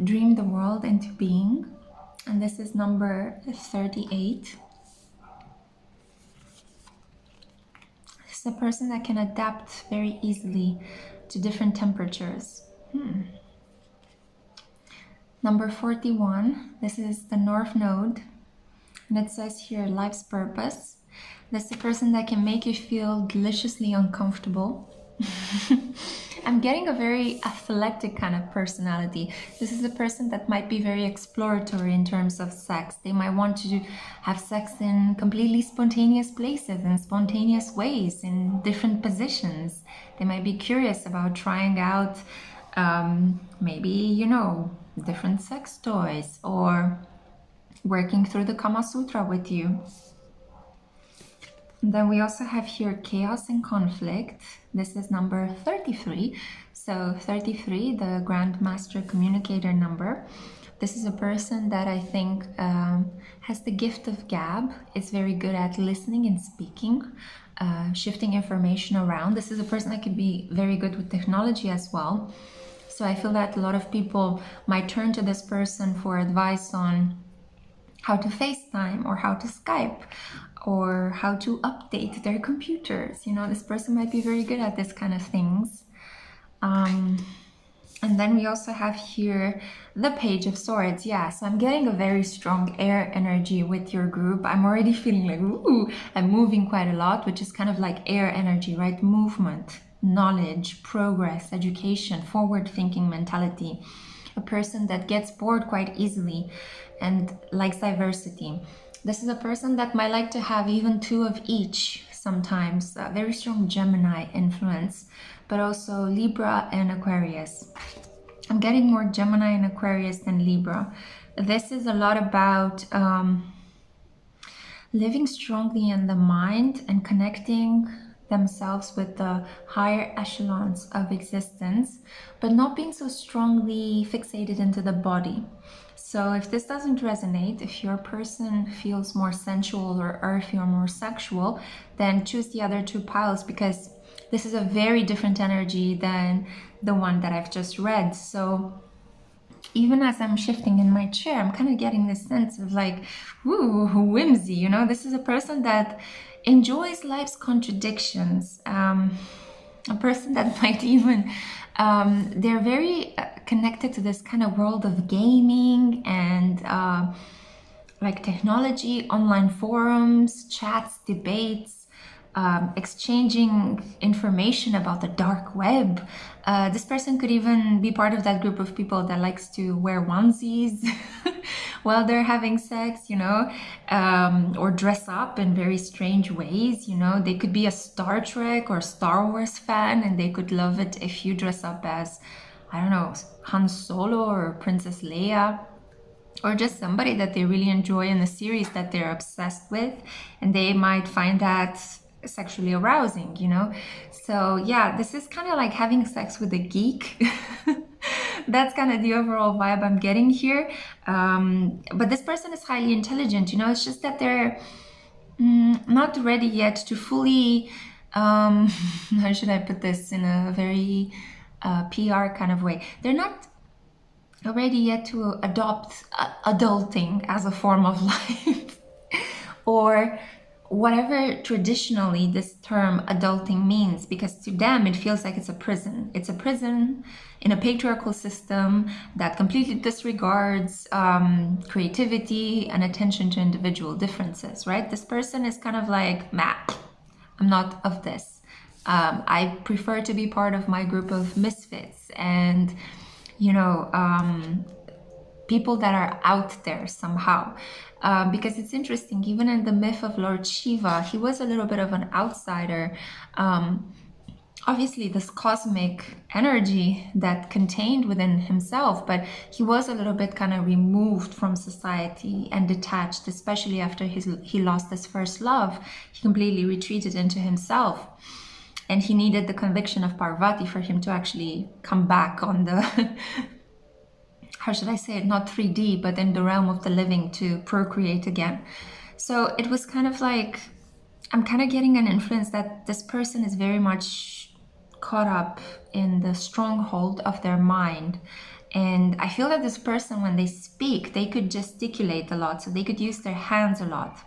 dream the world into being, and this is number 38. It's a person that can adapt very easily to different temperatures. Number 41, this is the North Node, and it says here, life's purpose. That's the person that can make you feel deliciously uncomfortable. I'm getting a very athletic kind of personality. This is a person that might be very exploratory in terms of sex. They might want to have sex in completely spontaneous places, in spontaneous ways, in different positions. They might be curious about trying out maybe, you know, different sex toys, or working through the Kama Sutra with you. And then we also have here chaos and conflict. This is number 33. So 33, the Grand Master Communicator number. This is a person that I think has the gift of gab. Is very good at listening and speaking, shifting information around. This is a person that could be very good with technology as well. So I feel that a lot of people might turn to this person for advice on how to FaceTime or how to Skype or how to update their computers. You know, this person might be very good at this kind of things. And then we also have here the Page of Swords. Yeah, so I'm getting a very strong air energy with your group. I'm already feeling like, ooh, I'm moving quite a lot, which is kind of like air energy, right? Movement, knowledge, progress, education, forward-thinking mentality. A person that gets bored quite easily and likes diversity. This is a person that might like to have even two of each sometimes. A very strong Gemini influence, but also Libra and Aquarius. I'm getting more Gemini and Aquarius than Libra. This is a lot about living strongly in the mind and connecting themselves with the higher echelons of existence, but not being so strongly fixated into the body. So if this doesn't resonate, if your person feels more sensual or earthy or more sexual, then choose the other two piles, because this is a very different energy than the one that I've just read. So even as I'm shifting in my chair, I'm kind of getting this sense of like, woo, whimsy, you know? This is a person that enjoys life's contradictions. A person that might even, they're very connected to this kind of world of gaming and like technology, online forums, chats, debates, exchanging information about the dark web. This person could even be part of that group of people that likes to wear onesies while they're having sex, you know, or dress up in very strange ways, you know. They could be a Star Trek or Star Wars fan, and they could love it if you dress up as, I don't know, Han Solo or Princess Leia, or just somebody that they really enjoy in a series that they're obsessed with, and they might find that sexually arousing, you know. So yeah, this is kind of like having sex with a geek. That's kind of the overall vibe I'm getting here. But this person is highly intelligent, you know. It's just that they're not ready yet to fully, how should I put this in a very PR kind of way? They're not already yet to adopt adulting as a form of life, or whatever traditionally this term adulting means, because to them it feels like it's a prison. It's a prison in a patriarchal system that completely disregards creativity and attention to individual differences, right? This person is kind of like, nah, I'm not of this. I prefer to be part of my group of misfits and, you know, people that are out there somehow. Because it's interesting, even in the myth of Lord Shiva, he was a little bit of an outsider. Obviously, this cosmic energy that contained within himself, but he was a little bit kind of removed from society and detached, especially after he lost his first love. He completely retreated into himself. And he needed the conviction of Parvati for him to actually come back on the how should I say it, not 3D, but in the realm of the living to procreate again. So it was kind of like, I'm kind of getting an influence that this person is very much caught up in the stronghold of their mind. And I feel that this person, when they speak, they could gesticulate a lot. So they could use their hands a lot.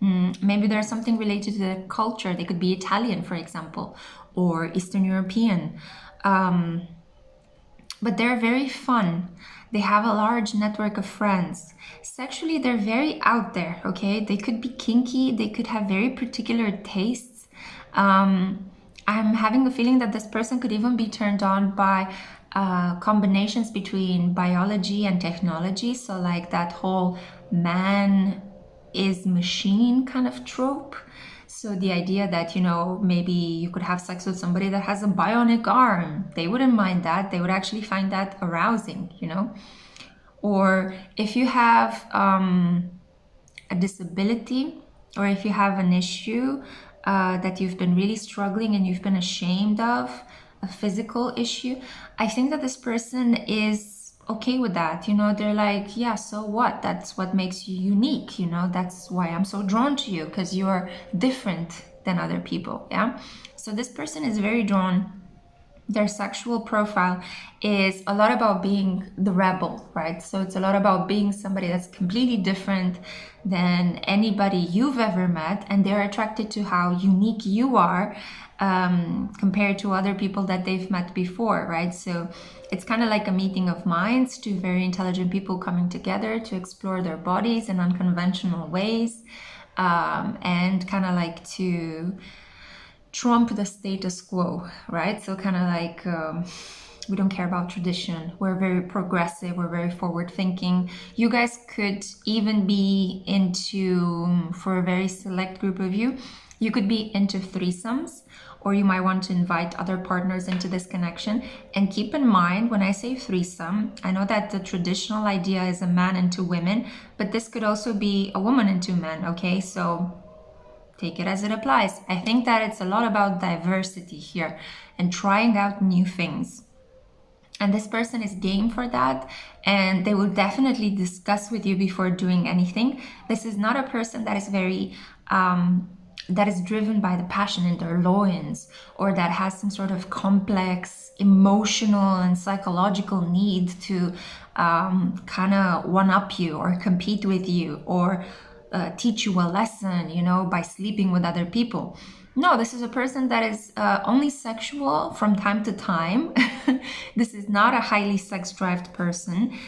Maybe there's something related to their culture. They could be Italian, for example, or Eastern European. But they're very fun. They have a large network of friends. Sexually, they're very out there, okay? They could be kinky, they could have very particular tastes. I'm having a feeling that this person could even be turned on by combinations between biology and technology. So, like that whole man is machine kind of trope. So the idea that, you know, maybe you could have sex with somebody that has a bionic arm, they wouldn't mind that. They would actually find that arousing, you know. Or if you have a disability, or if you have an issue that you've been really struggling and you've been ashamed of, a physical issue, I think that this person is okay with that. You know, they're like, yeah, so what? That's what makes you unique. You know, that's why I'm so drawn to you, because you're different than other people. Yeah. So this person is very drawn. Their sexual profile is a lot about being the rebel, right? So it's a lot about being somebody that's completely different than anybody you've ever met, and they're attracted to how unique you are compared to other people that they've met before, right? So it's kind of like a meeting of minds, two very intelligent people coming together to explore their bodies in unconventional ways, and kind of like to trump the status quo, right? So kind of like we don't care about tradition. We're very progressive. We're very forward thinking. You guys could even be into, for a very select group of you, you could be into threesomes, or you might want to invite other partners into this connection. And keep in mind, when I say threesome, I know that the traditional idea is a man and two women, but this could also be a woman and two men, okay? So take it as it applies. I think that it's a lot about diversity here and trying out new things. And this person is game for that, and they will definitely discuss with you before doing anything. This is not a person that is very that is driven by the passion in their loins, or that has some sort of complex emotional and psychological need to kind of one-up you or compete with you, or teach you a lesson, you know, by sleeping with other people. No, this is a person that is only sexual from time to time. This is not a highly sex-driven person.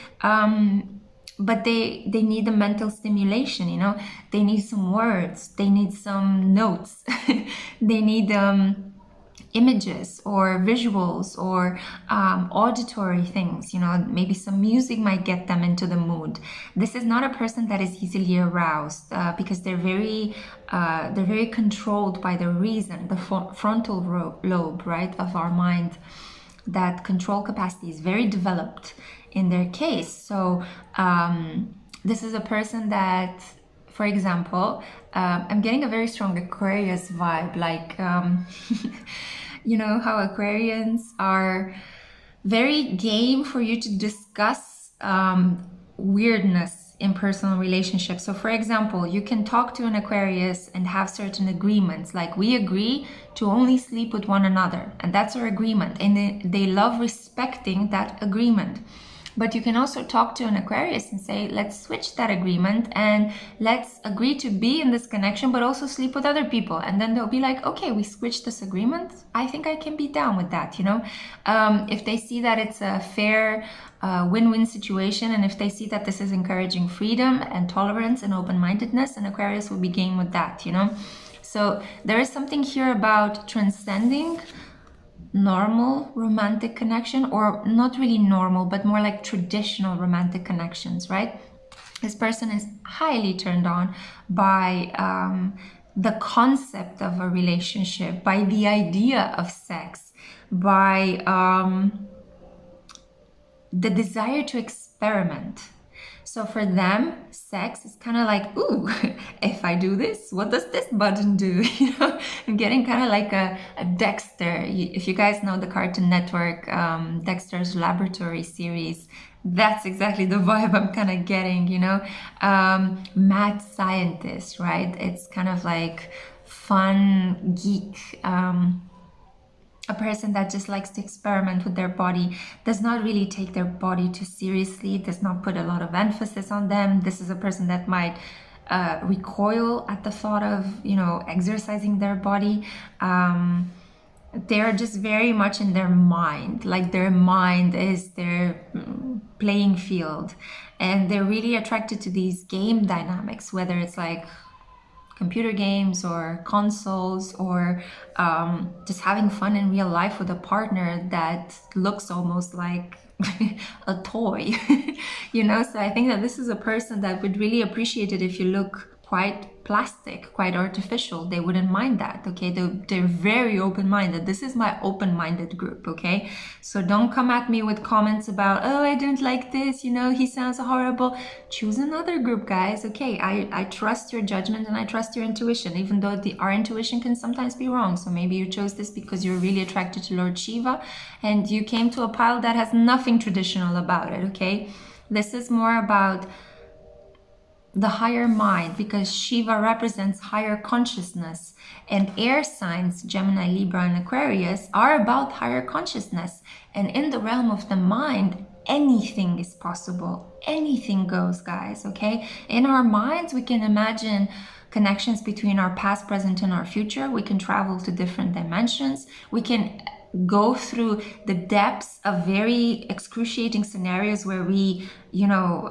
But they need a mental stimulation, you know. They need some words. They need some notes. They need images or visuals or auditory things, you know. Maybe some music might get them into the mood. This is not a person that is easily aroused because they're very controlled by the reason, the frontal lobe, right, of our mind. That control capacity is very developed in their case. So this is a person that, for example, I'm getting a very strong Aquarius vibe, like you know how Aquarians are very game for you to discuss weirdness in personal relationships. So for example, you can talk to an Aquarius and have certain agreements, like we agree to only sleep with one another, and that's our agreement, and they love respecting that agreement. But you can also talk to an Aquarius and say, let's switch that agreement and let's agree to be in this connection, but also sleep with other people. And then they'll be like, okay, we switched this agreement. I think I can be down with that, you know? If they see that it's a fair win-win situation, and if they see that this is encouraging freedom and tolerance and open-mindedness, an Aquarius will be game with that, you know? So there is something here about transcending normal romantic connection, or not really normal, but more like traditional romantic connections, right? This person is highly turned on by the concept of a relationship, by the idea of sex, by the desire to experiment. So for them, sex is kind of like, ooh, if I do this, what does this button do? You know, I'm getting kind of like a Dexter. If you guys know the Cartoon Network, Dexter's Laboratory series, that's exactly the vibe I'm kind of getting, you know. Mad scientist, right? It's kind of like fun geek, a person that just likes to experiment with their body, does not really take their body too seriously, does not put a lot of emphasis on them. This is a person that might recoil at the thought of, you know, exercising their body. They're just very much in their mind, like their mind is their playing field, and they're really attracted to these game dynamics, whether it's like computer games or consoles, or just having fun in real life with a partner that looks almost like a toy. You know, so I think that this is a person that would really appreciate it if you look quite plastic, quite artificial. They wouldn't mind that, okay? They're very open-minded. This is my open-minded group, okay? So don't come at me with comments about, oh, I don't like this, you know, he sounds horrible. Choose another group, guys, okay? I trust your judgment and I trust your intuition, even though our intuition can sometimes be wrong. So maybe you chose this because you're really attracted to Lord Shiva and you came to a pile that has nothing traditional about it, okay? This is more about the higher mind, because Shiva represents higher consciousness, and air signs, Gemini, Libra, and Aquarius, are about higher consciousness. And in the realm of the mind, anything is possible. Anything goes, guys, okay? In our minds, we can imagine connections between our past, present, and our future. We can travel to different dimensions. We can go through the depths of very excruciating scenarios where we, you know,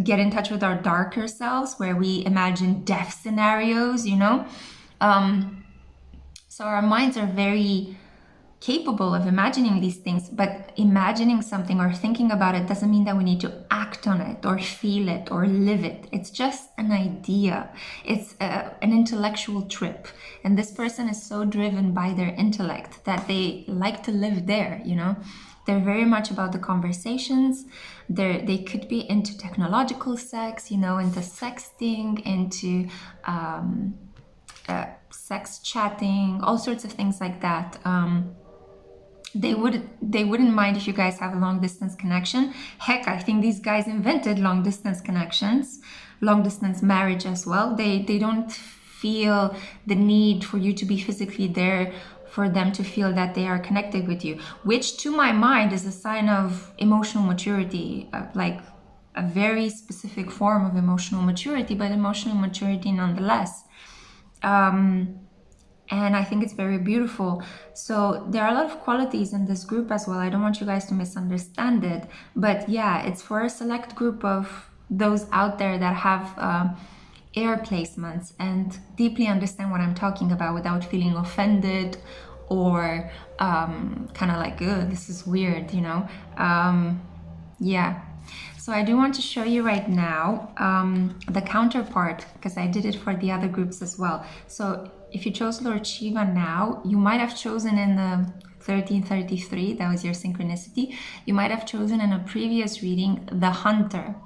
get in touch with our darker selves, where we imagine death scenarios, you know. So our minds are very capable of imagining these things, but imagining something or thinking about it doesn't mean that we need to act on it or feel it or live it. It's just an idea. It's an intellectual trip. And this person is so driven by their intellect that they like to live there, you know. They're very much about the conversations. They could be into technological sex, you know, into sexting, into sex chatting, all sorts of things like that. They wouldn't mind if you guys have a long distance connection. Heck, I think these guys invented long distance connections, long distance marriage as well. They don't feel the need for you to be physically there for them to feel that they are connected with you, which to my mind is a sign of emotional maturity, like a very specific form of emotional maturity, but emotional maturity nonetheless. And I think it's very beautiful. So there are a lot of qualities in this group as well. I don't want you guys to misunderstand it. But yeah, it's for a select group of those out there that have air placements and deeply understand what I'm talking about without feeling offended or kind of like, oh, this is weird, you know? Yeah. So I do want to show you right now the counterpart, because I did it for the other groups as well. So if you chose Lord Shiva now, you might have chosen in the 1333, that was your synchronicity. You might have chosen in a previous reading the Hunter.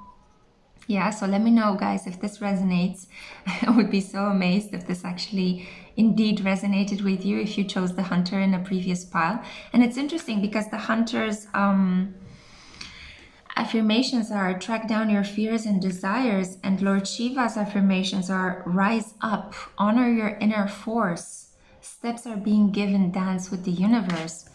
Yeah, so let me know, guys, if this resonates. I would be so amazed if this actually indeed resonated with you, if you chose the Hunter in a previous pile. And it's interesting because the Hunter's affirmations are track down your fears and desires, and Lord Shiva's affirmations are rise up, honor your inner force, steps are being given, dance with the universe.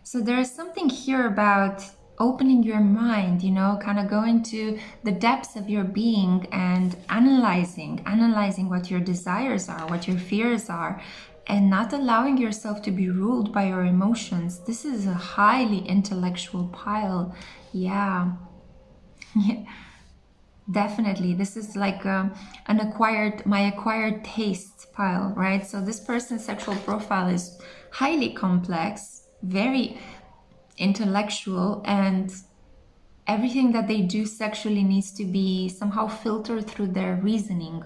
So there is something here about opening your mind, you know, kind of going to the depths of your being and analyzing what your desires are, what your fears are, and not allowing yourself to be ruled by your emotions. This is a highly intellectual pile. Yeah. Definitely, this is like my acquired taste pile, right? So this person's sexual profile is highly complex, very intellectual, and everything that they do sexually needs to be somehow filtered through their reasoning.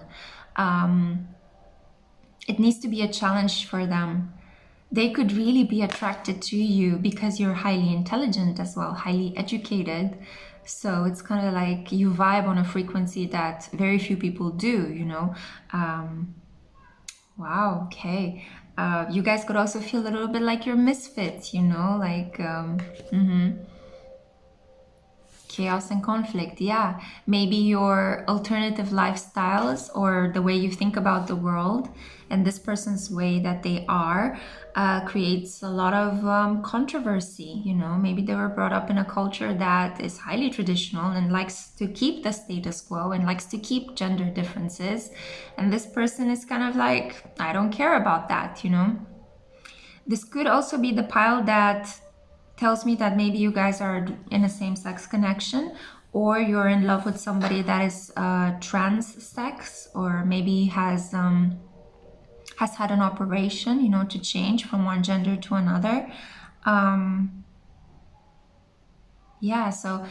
It needs to be a challenge for them. They could really be attracted to you because you're highly intelligent as well, highly educated. So it's kind of like you vibe on a frequency that very few people do, you know. Wow, okay. You guys could also feel a little bit like you're misfits, you know, like chaos and conflict. Yeah, maybe your alternative lifestyles or the way you think about the world and this person's way that they are creates a lot of controversy. You know, maybe they were brought up in a culture that is highly traditional and likes to keep the status quo and likes to keep gender differences, and this person is kind of like, I don't care about that, you know. This could also be the pile that tells me that maybe you guys are in a same-sex connection, or you're in love with somebody that is trans sex, or maybe has had an operation, you know, to change from one gender to another. Yeah, so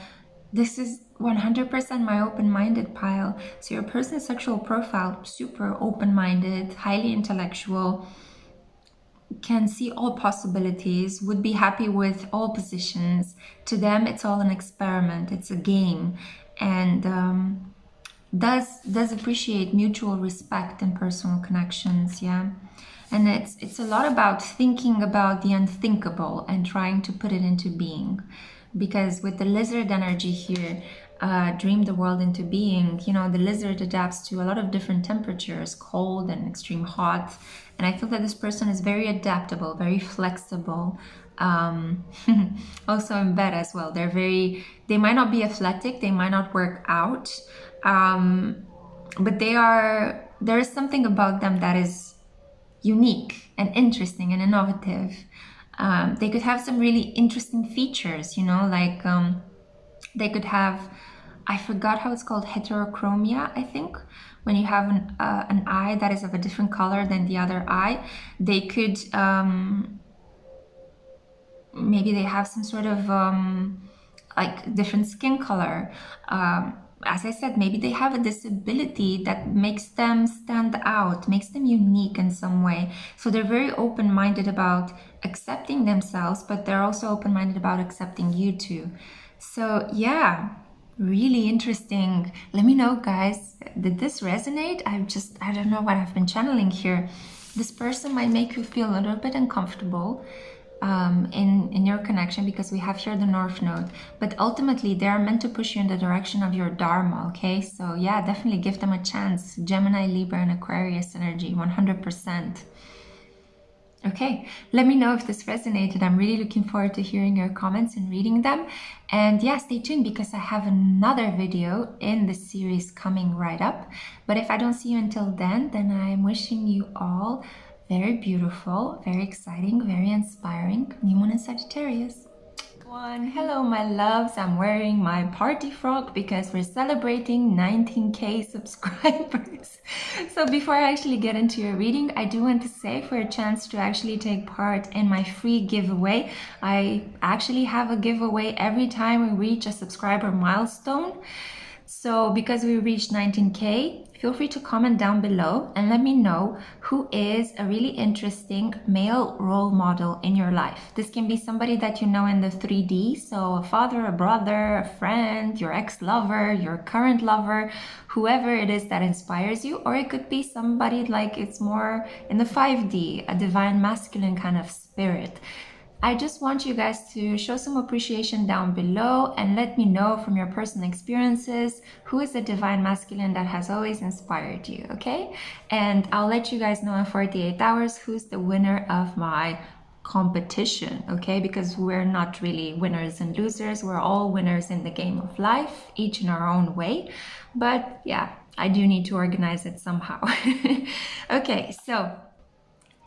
this is 100% my open-minded pile. So your person's sexual profile, super open-minded, highly intellectual, can see all possibilities, would be happy with all positions. To them, it's all an experiment, it's a game, and does appreciate mutual respect and personal connections. Yeah, and it's a lot about thinking about the unthinkable and trying to put it into being, because with the lizard energy here, dream the world into being, you know, the lizard adapts to a lot of different temperatures, cold and extreme hot, and I feel that this person is very adaptable, very flexible. um, Also in bed as well, they might not be athletic, they might not work out, but there is something about them that is unique and interesting and innovative. They could have some really interesting features, you know, like they could have, I forgot how it's called, heterochromia, I think. When you have an eye that is of a different color than the other eye, they could, maybe they have some sort of like different skin color. As I said, maybe they have a disability that makes them stand out, makes them unique in some way. So they're very open-minded about accepting themselves, but they're also open-minded about accepting you too. So yeah, really interesting. Let me know, guys, did this resonate? I don't know what I've been channeling here. This person might make you feel a little bit uncomfortable in your connection, because we have here the North Node, but ultimately they are meant to push you in the direction of your Dharma. Okay, so yeah, definitely give them a chance. Gemini, Libra, and Aquarius energy, 100%. Okay, let me know if this resonated. I'm really looking forward to hearing your comments and reading them. And yeah, stay tuned, because I have another video in this series coming right up. But if I don't see you until then I'm wishing you all very beautiful, very exciting, very inspiring new moon in Sagittarius. Hello my loves, I'm wearing my party frock because we're celebrating 19k subscribers. So before I actually get into your reading, I do want to say, for a chance to actually take part in my free giveaway, I actually have a giveaway every time we reach a subscriber milestone. So because we reached 19k, feel free to comment down below and let me know who is a really interesting male role model in your life. This can be somebody that you know in the 3D, so a father, a brother, a friend, your ex-lover, your current lover, whoever it is that inspires you, or it could be somebody like it's more in the 5D, a divine masculine kind of spirit. I just want you guys to show some appreciation down below and let me know from your personal experiences who is the divine masculine that has always inspired you, okay? And I'll let you guys know in 48 hours who's the winner of my competition, okay? Because we're not really winners and losers. We're all winners in the game of life, each in our own way. But yeah, I do need to organize it somehow. Okay, so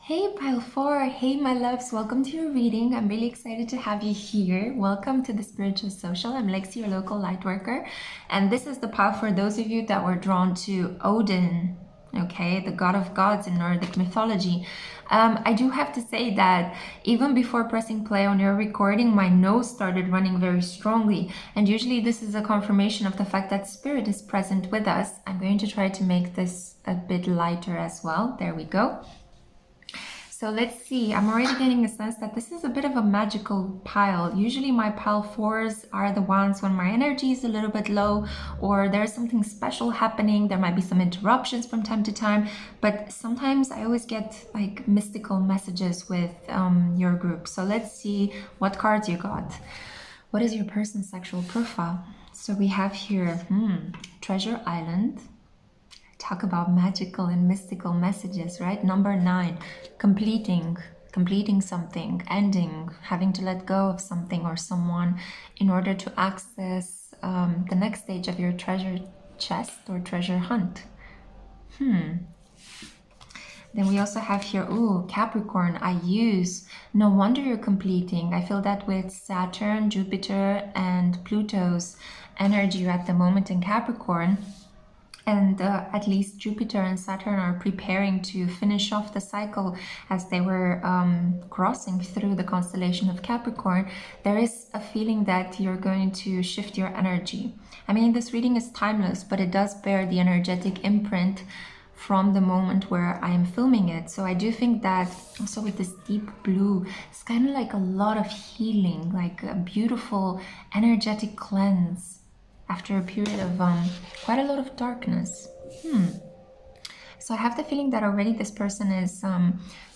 hey pile 4, hey my loves, welcome to your reading. I'm really excited to have you here. Welcome to the Spiritual Social. I'm Lexi, your local light worker, and this is the pile for those of you that were drawn to Odin, okay, the god of gods in Nordic mythology. I do have to say that even before pressing play on your recording, my nose started running very strongly, and usually this is a confirmation of the fact that spirit is present with us. I'm going to try to make this a bit lighter as well. There we go. So let's see, I'm already getting a sense that this is a bit of a magical pile. Usually my pile 4s are the ones when my energy is a little bit low or there's something special happening. There might be some interruptions from time to time, but sometimes I always get like mystical messages with your group. So let's see what cards you got. What is your person's sexual profile? So we have here, Treasure Island. Talk about magical and mystical messages, right? Number 9, completing something, ending, having to let go of something or someone in order to access the next stage of your treasure chest or treasure hunt. Then we also have here, Capricorn, I use. No wonder you're completing. I feel that with Saturn, Jupiter, and Pluto's energy at the moment in Capricorn. And at least Jupiter and Saturn are preparing to finish off the cycle as they were crossing through the constellation of Capricorn. There is a feeling that you're going to shift your energy. I mean, this reading is timeless, but it does bear the energetic imprint from the moment where I am filming it. So I do think that also with this deep blue, it's kind of like a lot of healing, like a beautiful energetic cleanse after a period of quite a lot of darkness. So I have the feeling that already this person is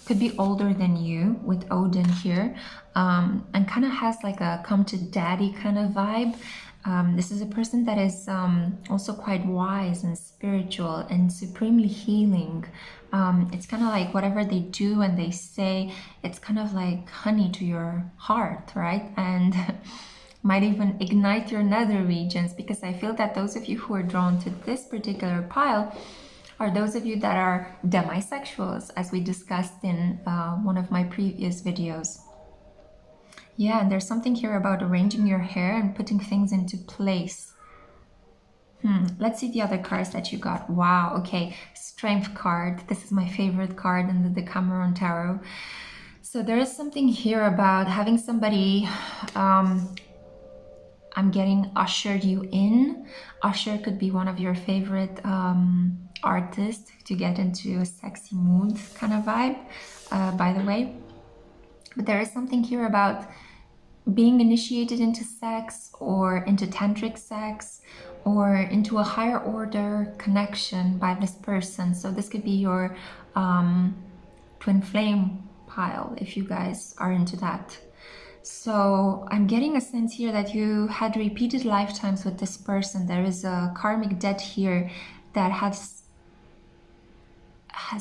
could be older than you with Odin here, and kind of has like a come to daddy kind of vibe. This is a person that is also quite wise and spiritual and supremely healing. It's kind of like whatever they do and they say, it's kind of like honey to your heart, right? And might even ignite your nether regions, because I feel that those of you who are drawn to this particular pile are those of you that are demisexuals, as we discussed in one of my previous videos. Yeah, and there's something here about arranging your hair and putting things into place. Let's see the other cards that you got. Wow, okay, Strength card. This is my favorite card in the Decameron Tarot. So there is something here about having somebody I'm getting ushered you in. Usher could be one of your favorite artists to get into a sexy mood kind of vibe, by the way. But there is something here about being initiated into sex or into tantric sex or into a higher order connection by this person. So this could be your twin flame pile if you guys are into that. So I'm getting a sense here that you had repeated lifetimes with this person. There is a karmic debt here that has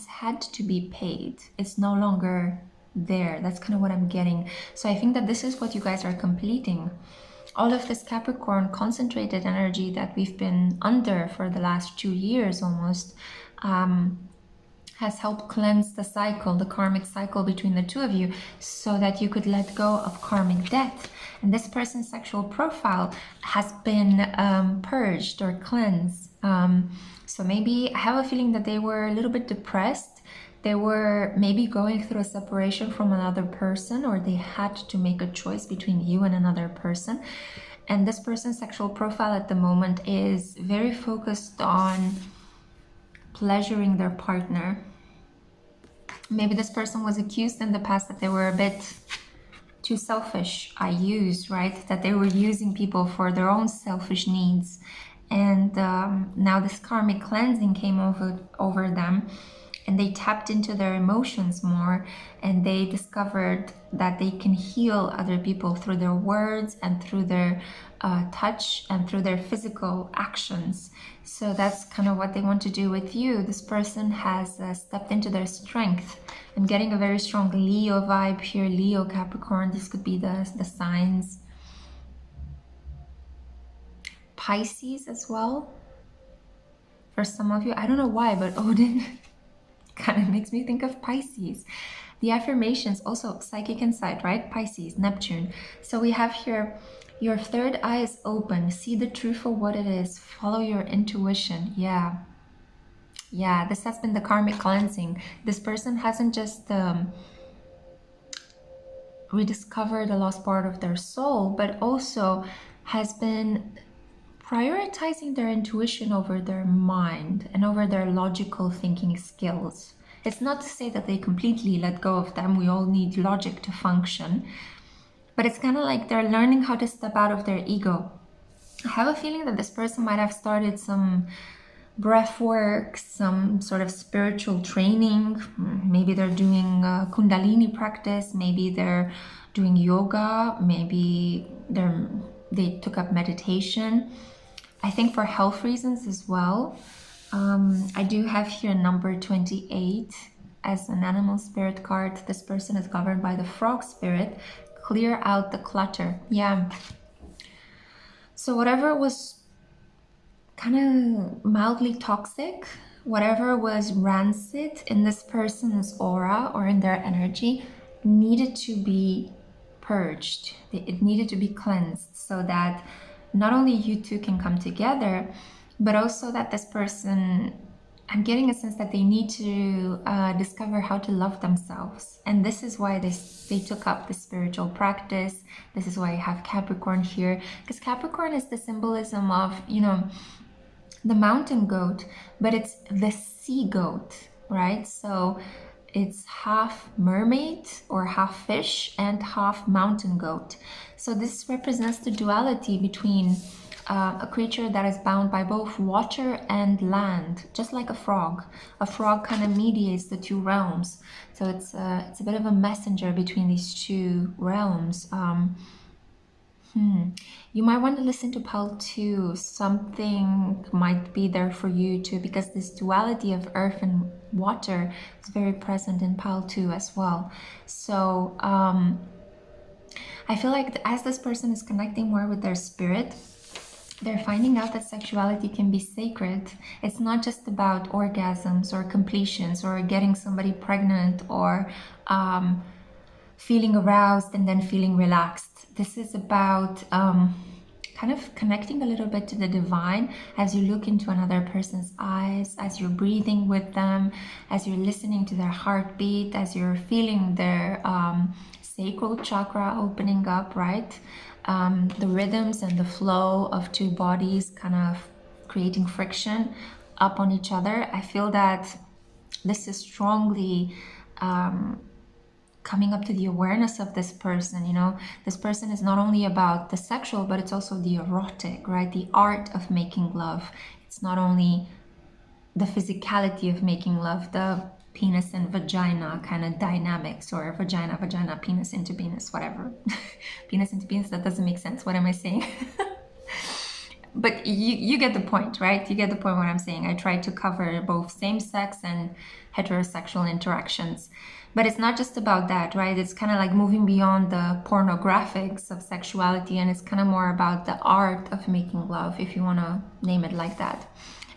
had to be paid. It's no longer there. That's kind of what I'm getting. So I think that this is what you guys are completing. All of this Capricorn concentrated energy that we've been under for the last 2 years almost, has helped cleanse the cycle, the karmic cycle between the two of you, so that you could let go of karmic debt. And this person's sexual profile has been purged or cleansed. So maybe I have a feeling that they were a little bit depressed. They were maybe going through a separation from another person, or they had to make a choice between you and another person. And this person's sexual profile at the moment is very focused on pleasuring their partner. Maybe this person was accused in the past that they were a bit too selfish, right? That they were using people for their own selfish needs. And now this karmic cleansing came over them, and they tapped into their emotions more, and they discovered that they can heal other people through their words and through their touch and through their physical actions. So that's kind of what they want to do with you. This person has stepped into their strength I'm getting a very strong Leo vibe here. Leo, Capricorn, this could be the signs. Pisces as well. For some of you, I don't know why, but Odin kind of makes me think of Pisces. The affirmations, also psychic insight, right? Pisces, Neptune. So we have here, your third eye is open. See the truth for what it is. Follow your intuition. Yeah. Yeah, this has been the karmic cleansing. This person hasn't just rediscovered the lost part of their soul, but also has been prioritizing their intuition over their mind and over their logical thinking skills. It's not to say that they completely let go of them. We all need logic to function. But it's kind of like they're learning how to step out of their ego. I have a feeling that this person might have started some breath work, some sort of spiritual training. Maybe they're doing Kundalini practice. Maybe they're doing yoga. Maybe they took up meditation. I think for health reasons as well. I do have here number 28 as an animal spirit card. This person is governed by the frog spirit. Clear out the clutter. Yeah. So whatever was kind of mildly toxic, whatever was rancid in this person's aura or in their energy needed to be purged. It needed to be cleansed so that not only you two can come together, but also that this person, I'm getting a sense that they need to discover how to love themselves. And this is why they took up the spiritual practice. This is why I have Capricorn here, because Capricorn is the symbolism of, you know, the mountain goat, but it's the sea goat, right? So it's half mermaid or half fish and half mountain goat. So this represents the duality between a creature that is bound by both water and land, just like a frog. A frog kind of mediates the two realms. So it's a bit of a messenger between these two realms. You might want to listen to Pal too. Something might be there for you too, because this duality of earth and water is very present in Pal too as well. So I feel like as this person is connecting more with their spirit, they're finding out that sexuality can be sacred. It's not just about orgasms or completions or getting somebody pregnant or feeling aroused and then feeling relaxed. This is about kind of connecting a little bit to the divine as you look into another person's eyes, as you're breathing with them, as you're listening to their heartbeat, as you're feeling their sacral chakra opening up, right? The rhythms and the flow of two bodies kind of creating friction up on each other. I feel that this is strongly coming up to the awareness of this person. You know, this person is not only about the sexual, but it's also the erotic, right? The art of making love. It's not only the physicality of making love, the penis and vagina kind of dynamics, or vagina, penis into penis, whatever. Penis into penis, that doesn't make sense. What am I saying? But you get the point, right? You get the point what I'm saying. I try to cover both same-sex and heterosexual interactions. But it's not just about that, right? It's kind of like moving beyond the pornographics of sexuality, and it's kind of more about the art of making love, if you want to name it like that.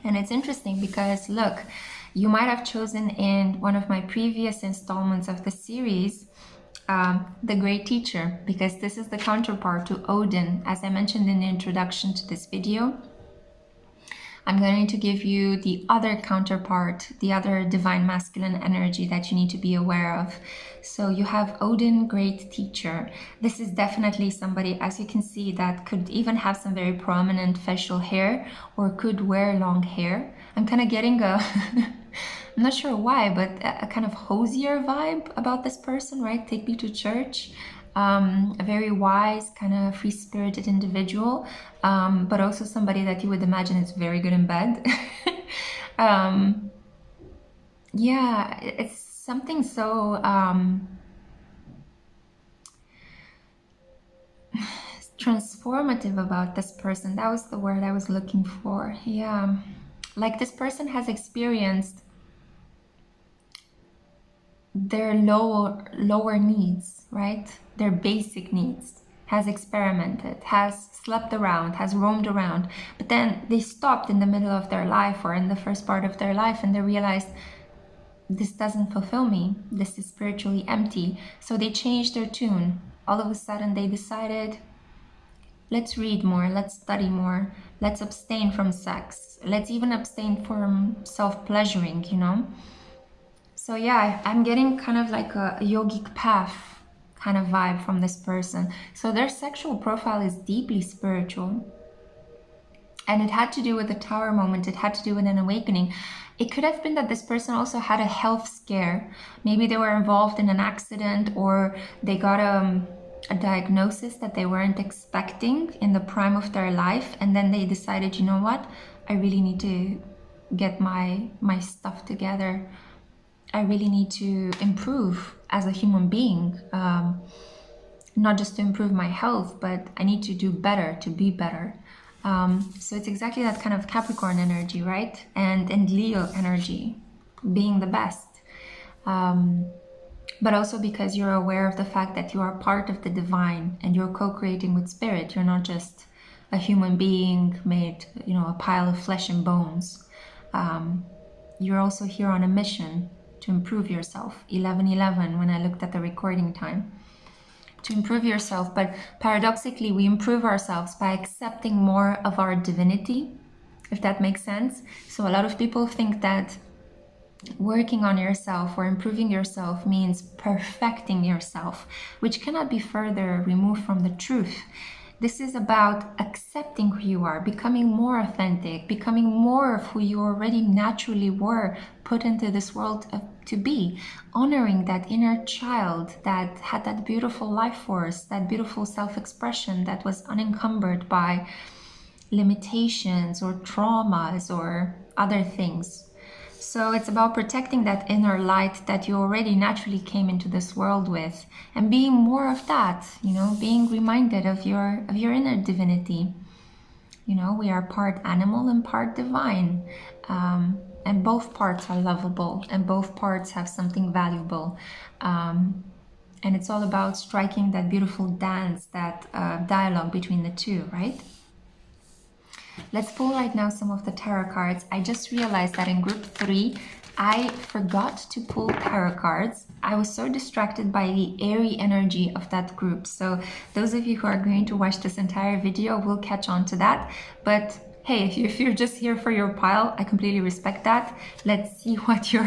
And it's interesting because, look, you might have chosen in one of my previous installments of the series, the Great Teacher, because this is the counterpart to Odin. As I mentioned in the introduction to this video, I'm going to give you the other counterpart, the other divine masculine energy that you need to be aware of. So you have Odin, Great Teacher. This is definitely somebody, as you can see, that could even have some very prominent facial hair or could wear long hair. I'm kind of getting a, I'm not sure why, but a kind of hosier vibe about this person, right? Take me to church. A very wise, kind of free-spirited individual, but also somebody that you would imagine is very good in bed. Yeah, it's something so transformative about this person. That was the word I was looking for. Yeah, like this person has experienced their lower needs, right? Their basic needs, has experimented, has slept around, has roamed around, but then they stopped in the middle of their life or in the first part of their life, and they realized, this doesn't fulfill me, this is spiritually empty. So they changed their tune. All of a sudden they decided, let's read more, let's study more, let's abstain from sex, let's even abstain from self-pleasuring, you know? So yeah, I'm getting kind of like a yogic path kind of vibe from this person. So their sexual profile is deeply spiritual. And it had to do with the tower moment. It had to do with an awakening. It could have been that this person also had a health scare. Maybe they were involved in an accident, or they got a diagnosis that they weren't expecting in the prime of their life. And then they decided, you know what? I really need to get my stuff together. I really need to improve as a human being. Not just to improve my health, but I need to do better, to be better. So it's exactly that kind of Capricorn energy, right? And Leo energy, being the best. But also because you're aware of the fact that you are part of the divine and you're co-creating with spirit. You're not just a human being made, you know, a pile of flesh and bones. You're also here on a mission to improve yourself. 11:11 when I looked at the recording time. To improve yourself, but paradoxically we improve ourselves by accepting more of our divinity, if that makes sense. So a lot of people think that working on yourself or improving yourself means perfecting yourself, which cannot be further removed from the truth. This is about accepting who you are, becoming more authentic, becoming more of who you already naturally were put into this world to be, honoring that inner child that had that beautiful life force, that beautiful self-expression that was unencumbered by limitations or traumas or other things. So it's about protecting that inner light that you already naturally came into this world with, and being more of that, you know, being reminded of your inner divinity. You know, we are part animal and part divine, and both parts are lovable, and both parts have something valuable. And it's all about striking that beautiful dance, that dialogue between the two, right? Let's pull right now some of the tarot cards. I just realized that in group 3, I forgot to pull tarot cards. I was so distracted by the airy energy of that group. So those of you who are going to watch this entire video will catch on to that. But hey, if you're just here for your pile, I completely respect that. Let's see what your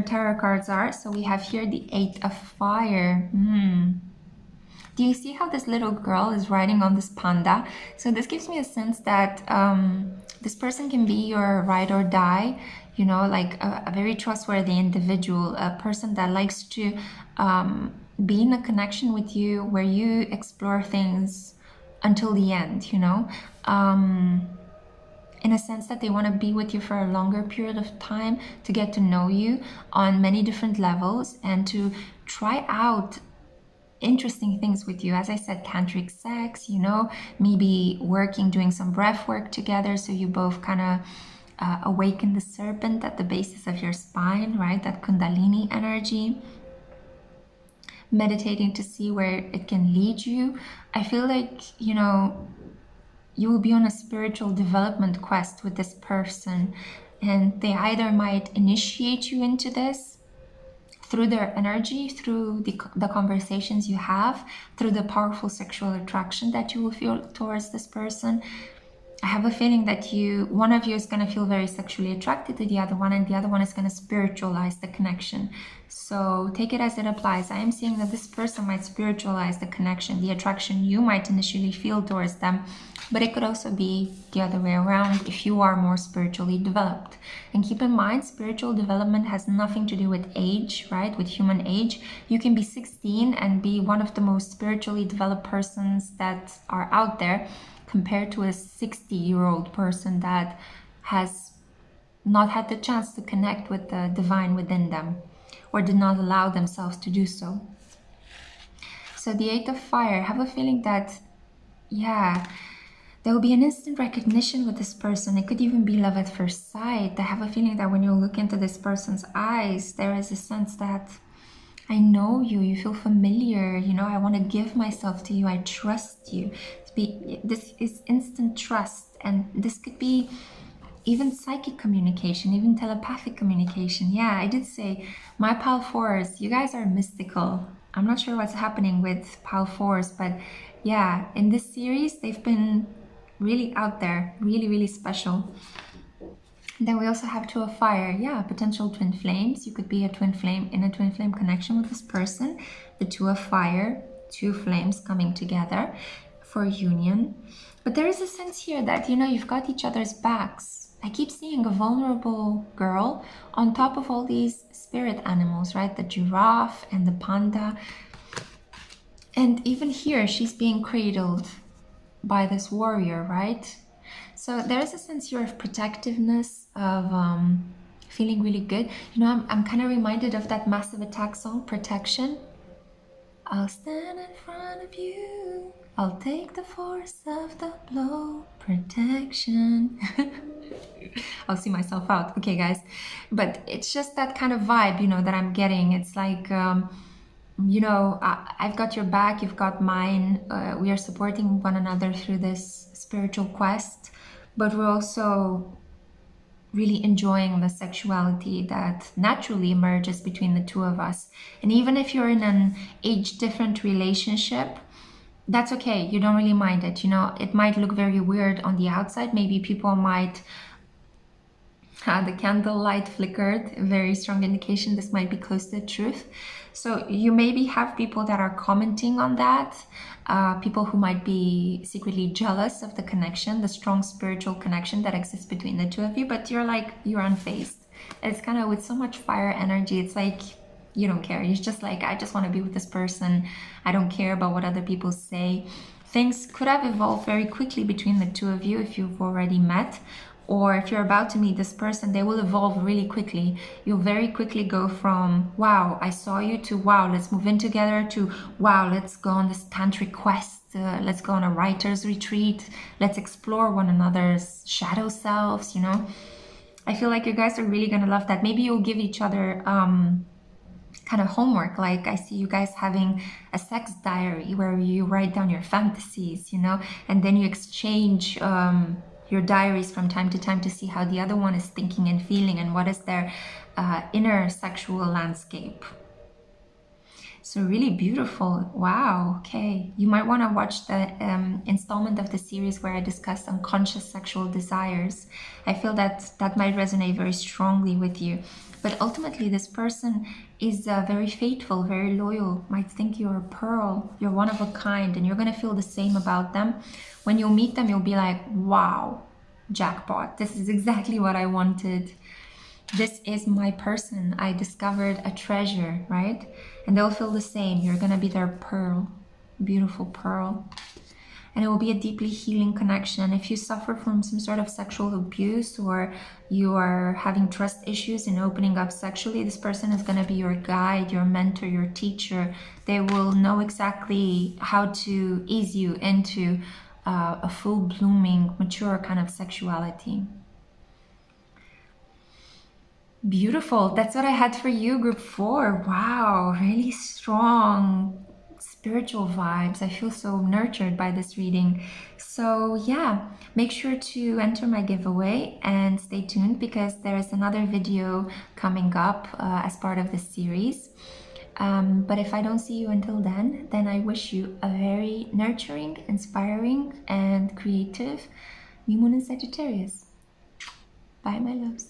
tarot cards are. So we have here the 8 of Fire. Do you see how this little girl is riding on this panda? So this gives me a sense that this person can be your ride or die, you know, like a very trustworthy individual, a person that likes to be in a connection with you where you explore things until the end, you know, in a sense that they want to be with you for a longer period of time, to get to know you on many different levels and to try out interesting things with you. As I said, tantric sex, you know, maybe doing some breath work together, so you both kind of awaken the serpent at the basis of your spine, right? That Kundalini energy. Meditating to see where it can lead you. I feel like, you know, you will be on a spiritual development quest with this person, and they either might initiate you into this through their energy, through the conversations you have, through the powerful sexual attraction that you will feel towards this person. I have a feeling that one of you is going to feel very sexually attracted to the other one, and the other one is going to spiritualize the connection. So take it as it applies. I am seeing that this person might spiritualize the connection, the attraction you might initially feel towards them, but it could also be the other way around if you are more spiritually developed. And keep in mind, spiritual development has nothing to do with age, right? With human age. You can be 16 and be one of the most spiritually developed persons that are out there, compared to a 60-year-old person that has not had the chance to connect with the divine within them, or did not allow themselves to do so. So the 8 of Fire, I have a feeling that, yeah, There will be an instant recognition with this person. It could even be love at first sight. I have a feeling that when you look into this person's eyes, there is a sense that I know you, you feel familiar, you know, I want to give myself to you, I trust you. This is instant trust, and this could be even psychic communication, even telepathic communication. Yeah, I did say my pal fours, you guys are mystical. I'm not sure what's happening with pal fours, but yeah, in this series, they've been really out there, really, really special. Then we also have two of fire. Yeah, potential twin flames. You could be a twin flame in a twin flame connection with this person. The two of fire, two flames coming together for union. But there is a sense here that, you know, you've got each other's backs. I keep seeing a vulnerable girl on top of all these spirit animals, right? The giraffe and the panda. And even here, she's being cradled by this warrior, right? So there's a sense here of protectiveness, of feeling really good. You know, I'm kind of reminded of that Massive Attack song, Protection. I'll stand in front of you. I'll take the force of the blow. Protection. I'll see myself out. Okay, guys. But it's just that kind of vibe, you know, that I'm getting. It's like, you know, I've got your back, you've got mine. We are supporting one another through this spiritual quest, but we're also really enjoying the sexuality that naturally emerges between the two of us. And even if you're in an age different relationship, that's okay. You don't really mind it. You know, it might look very weird on the outside. Maybe people might the candlelight flickered, a very strong indication this might be close to the truth. So you maybe have people that are commenting on that, people who might be secretly jealous of the connection, the strong spiritual connection that exists between the two of you, but you're like, you're unfazed. It's kind of with so much fire energy, it's like, you don't care. You're just like, I just want to be with this person. I don't care about what other people say. Things could have evolved very quickly between the two of you if you've already met, or if you're about to meet this person, they will evolve really quickly. You'll very quickly go from, wow, I saw you, to wow, let's move in together, to wow, let's go on this tantric quest, let's go on a writer's retreat, let's explore one another's shadow selves, you know. I feel like you guys are really gonna love that. Maybe you'll give each other kind of homework. Like I see you guys having a sex diary where you write down your fantasies, you know, and then you exchange your diaries from time to time to see how the other one is thinking and feeling and what is their inner sexual landscape. So really beautiful. Wow. Okay. You might want to watch the installment of the series where I discuss unconscious sexual desires. I feel that that might resonate very strongly with you. But ultimately, this person is very faithful, very loyal, might think you're a pearl, you're one of a kind, and you're going to feel the same about them. When you'll meet them, you'll be like, wow, jackpot. This is exactly what I wanted. This is my person. I discovered a treasure, right? And they'll feel the same. You're going to be their pearl, beautiful pearl. And it will be a deeply healing connection. If you suffer from some sort of sexual abuse, or you are having trust issues in opening up sexually, this person is going to be your guide, your mentor, your teacher. They will know exactly how to ease you into a full blooming, mature kind of sexuality. Beautiful. That's what I had for you, group 4. Wow, really strong spiritual vibes. I feel so nurtured by this reading. So yeah, make sure to enter my giveaway and stay tuned, because there is another video coming up as part of this series. But if I don't see you until then I wish you a very nurturing, inspiring, and creative new moon in Sagittarius. Bye, my loves.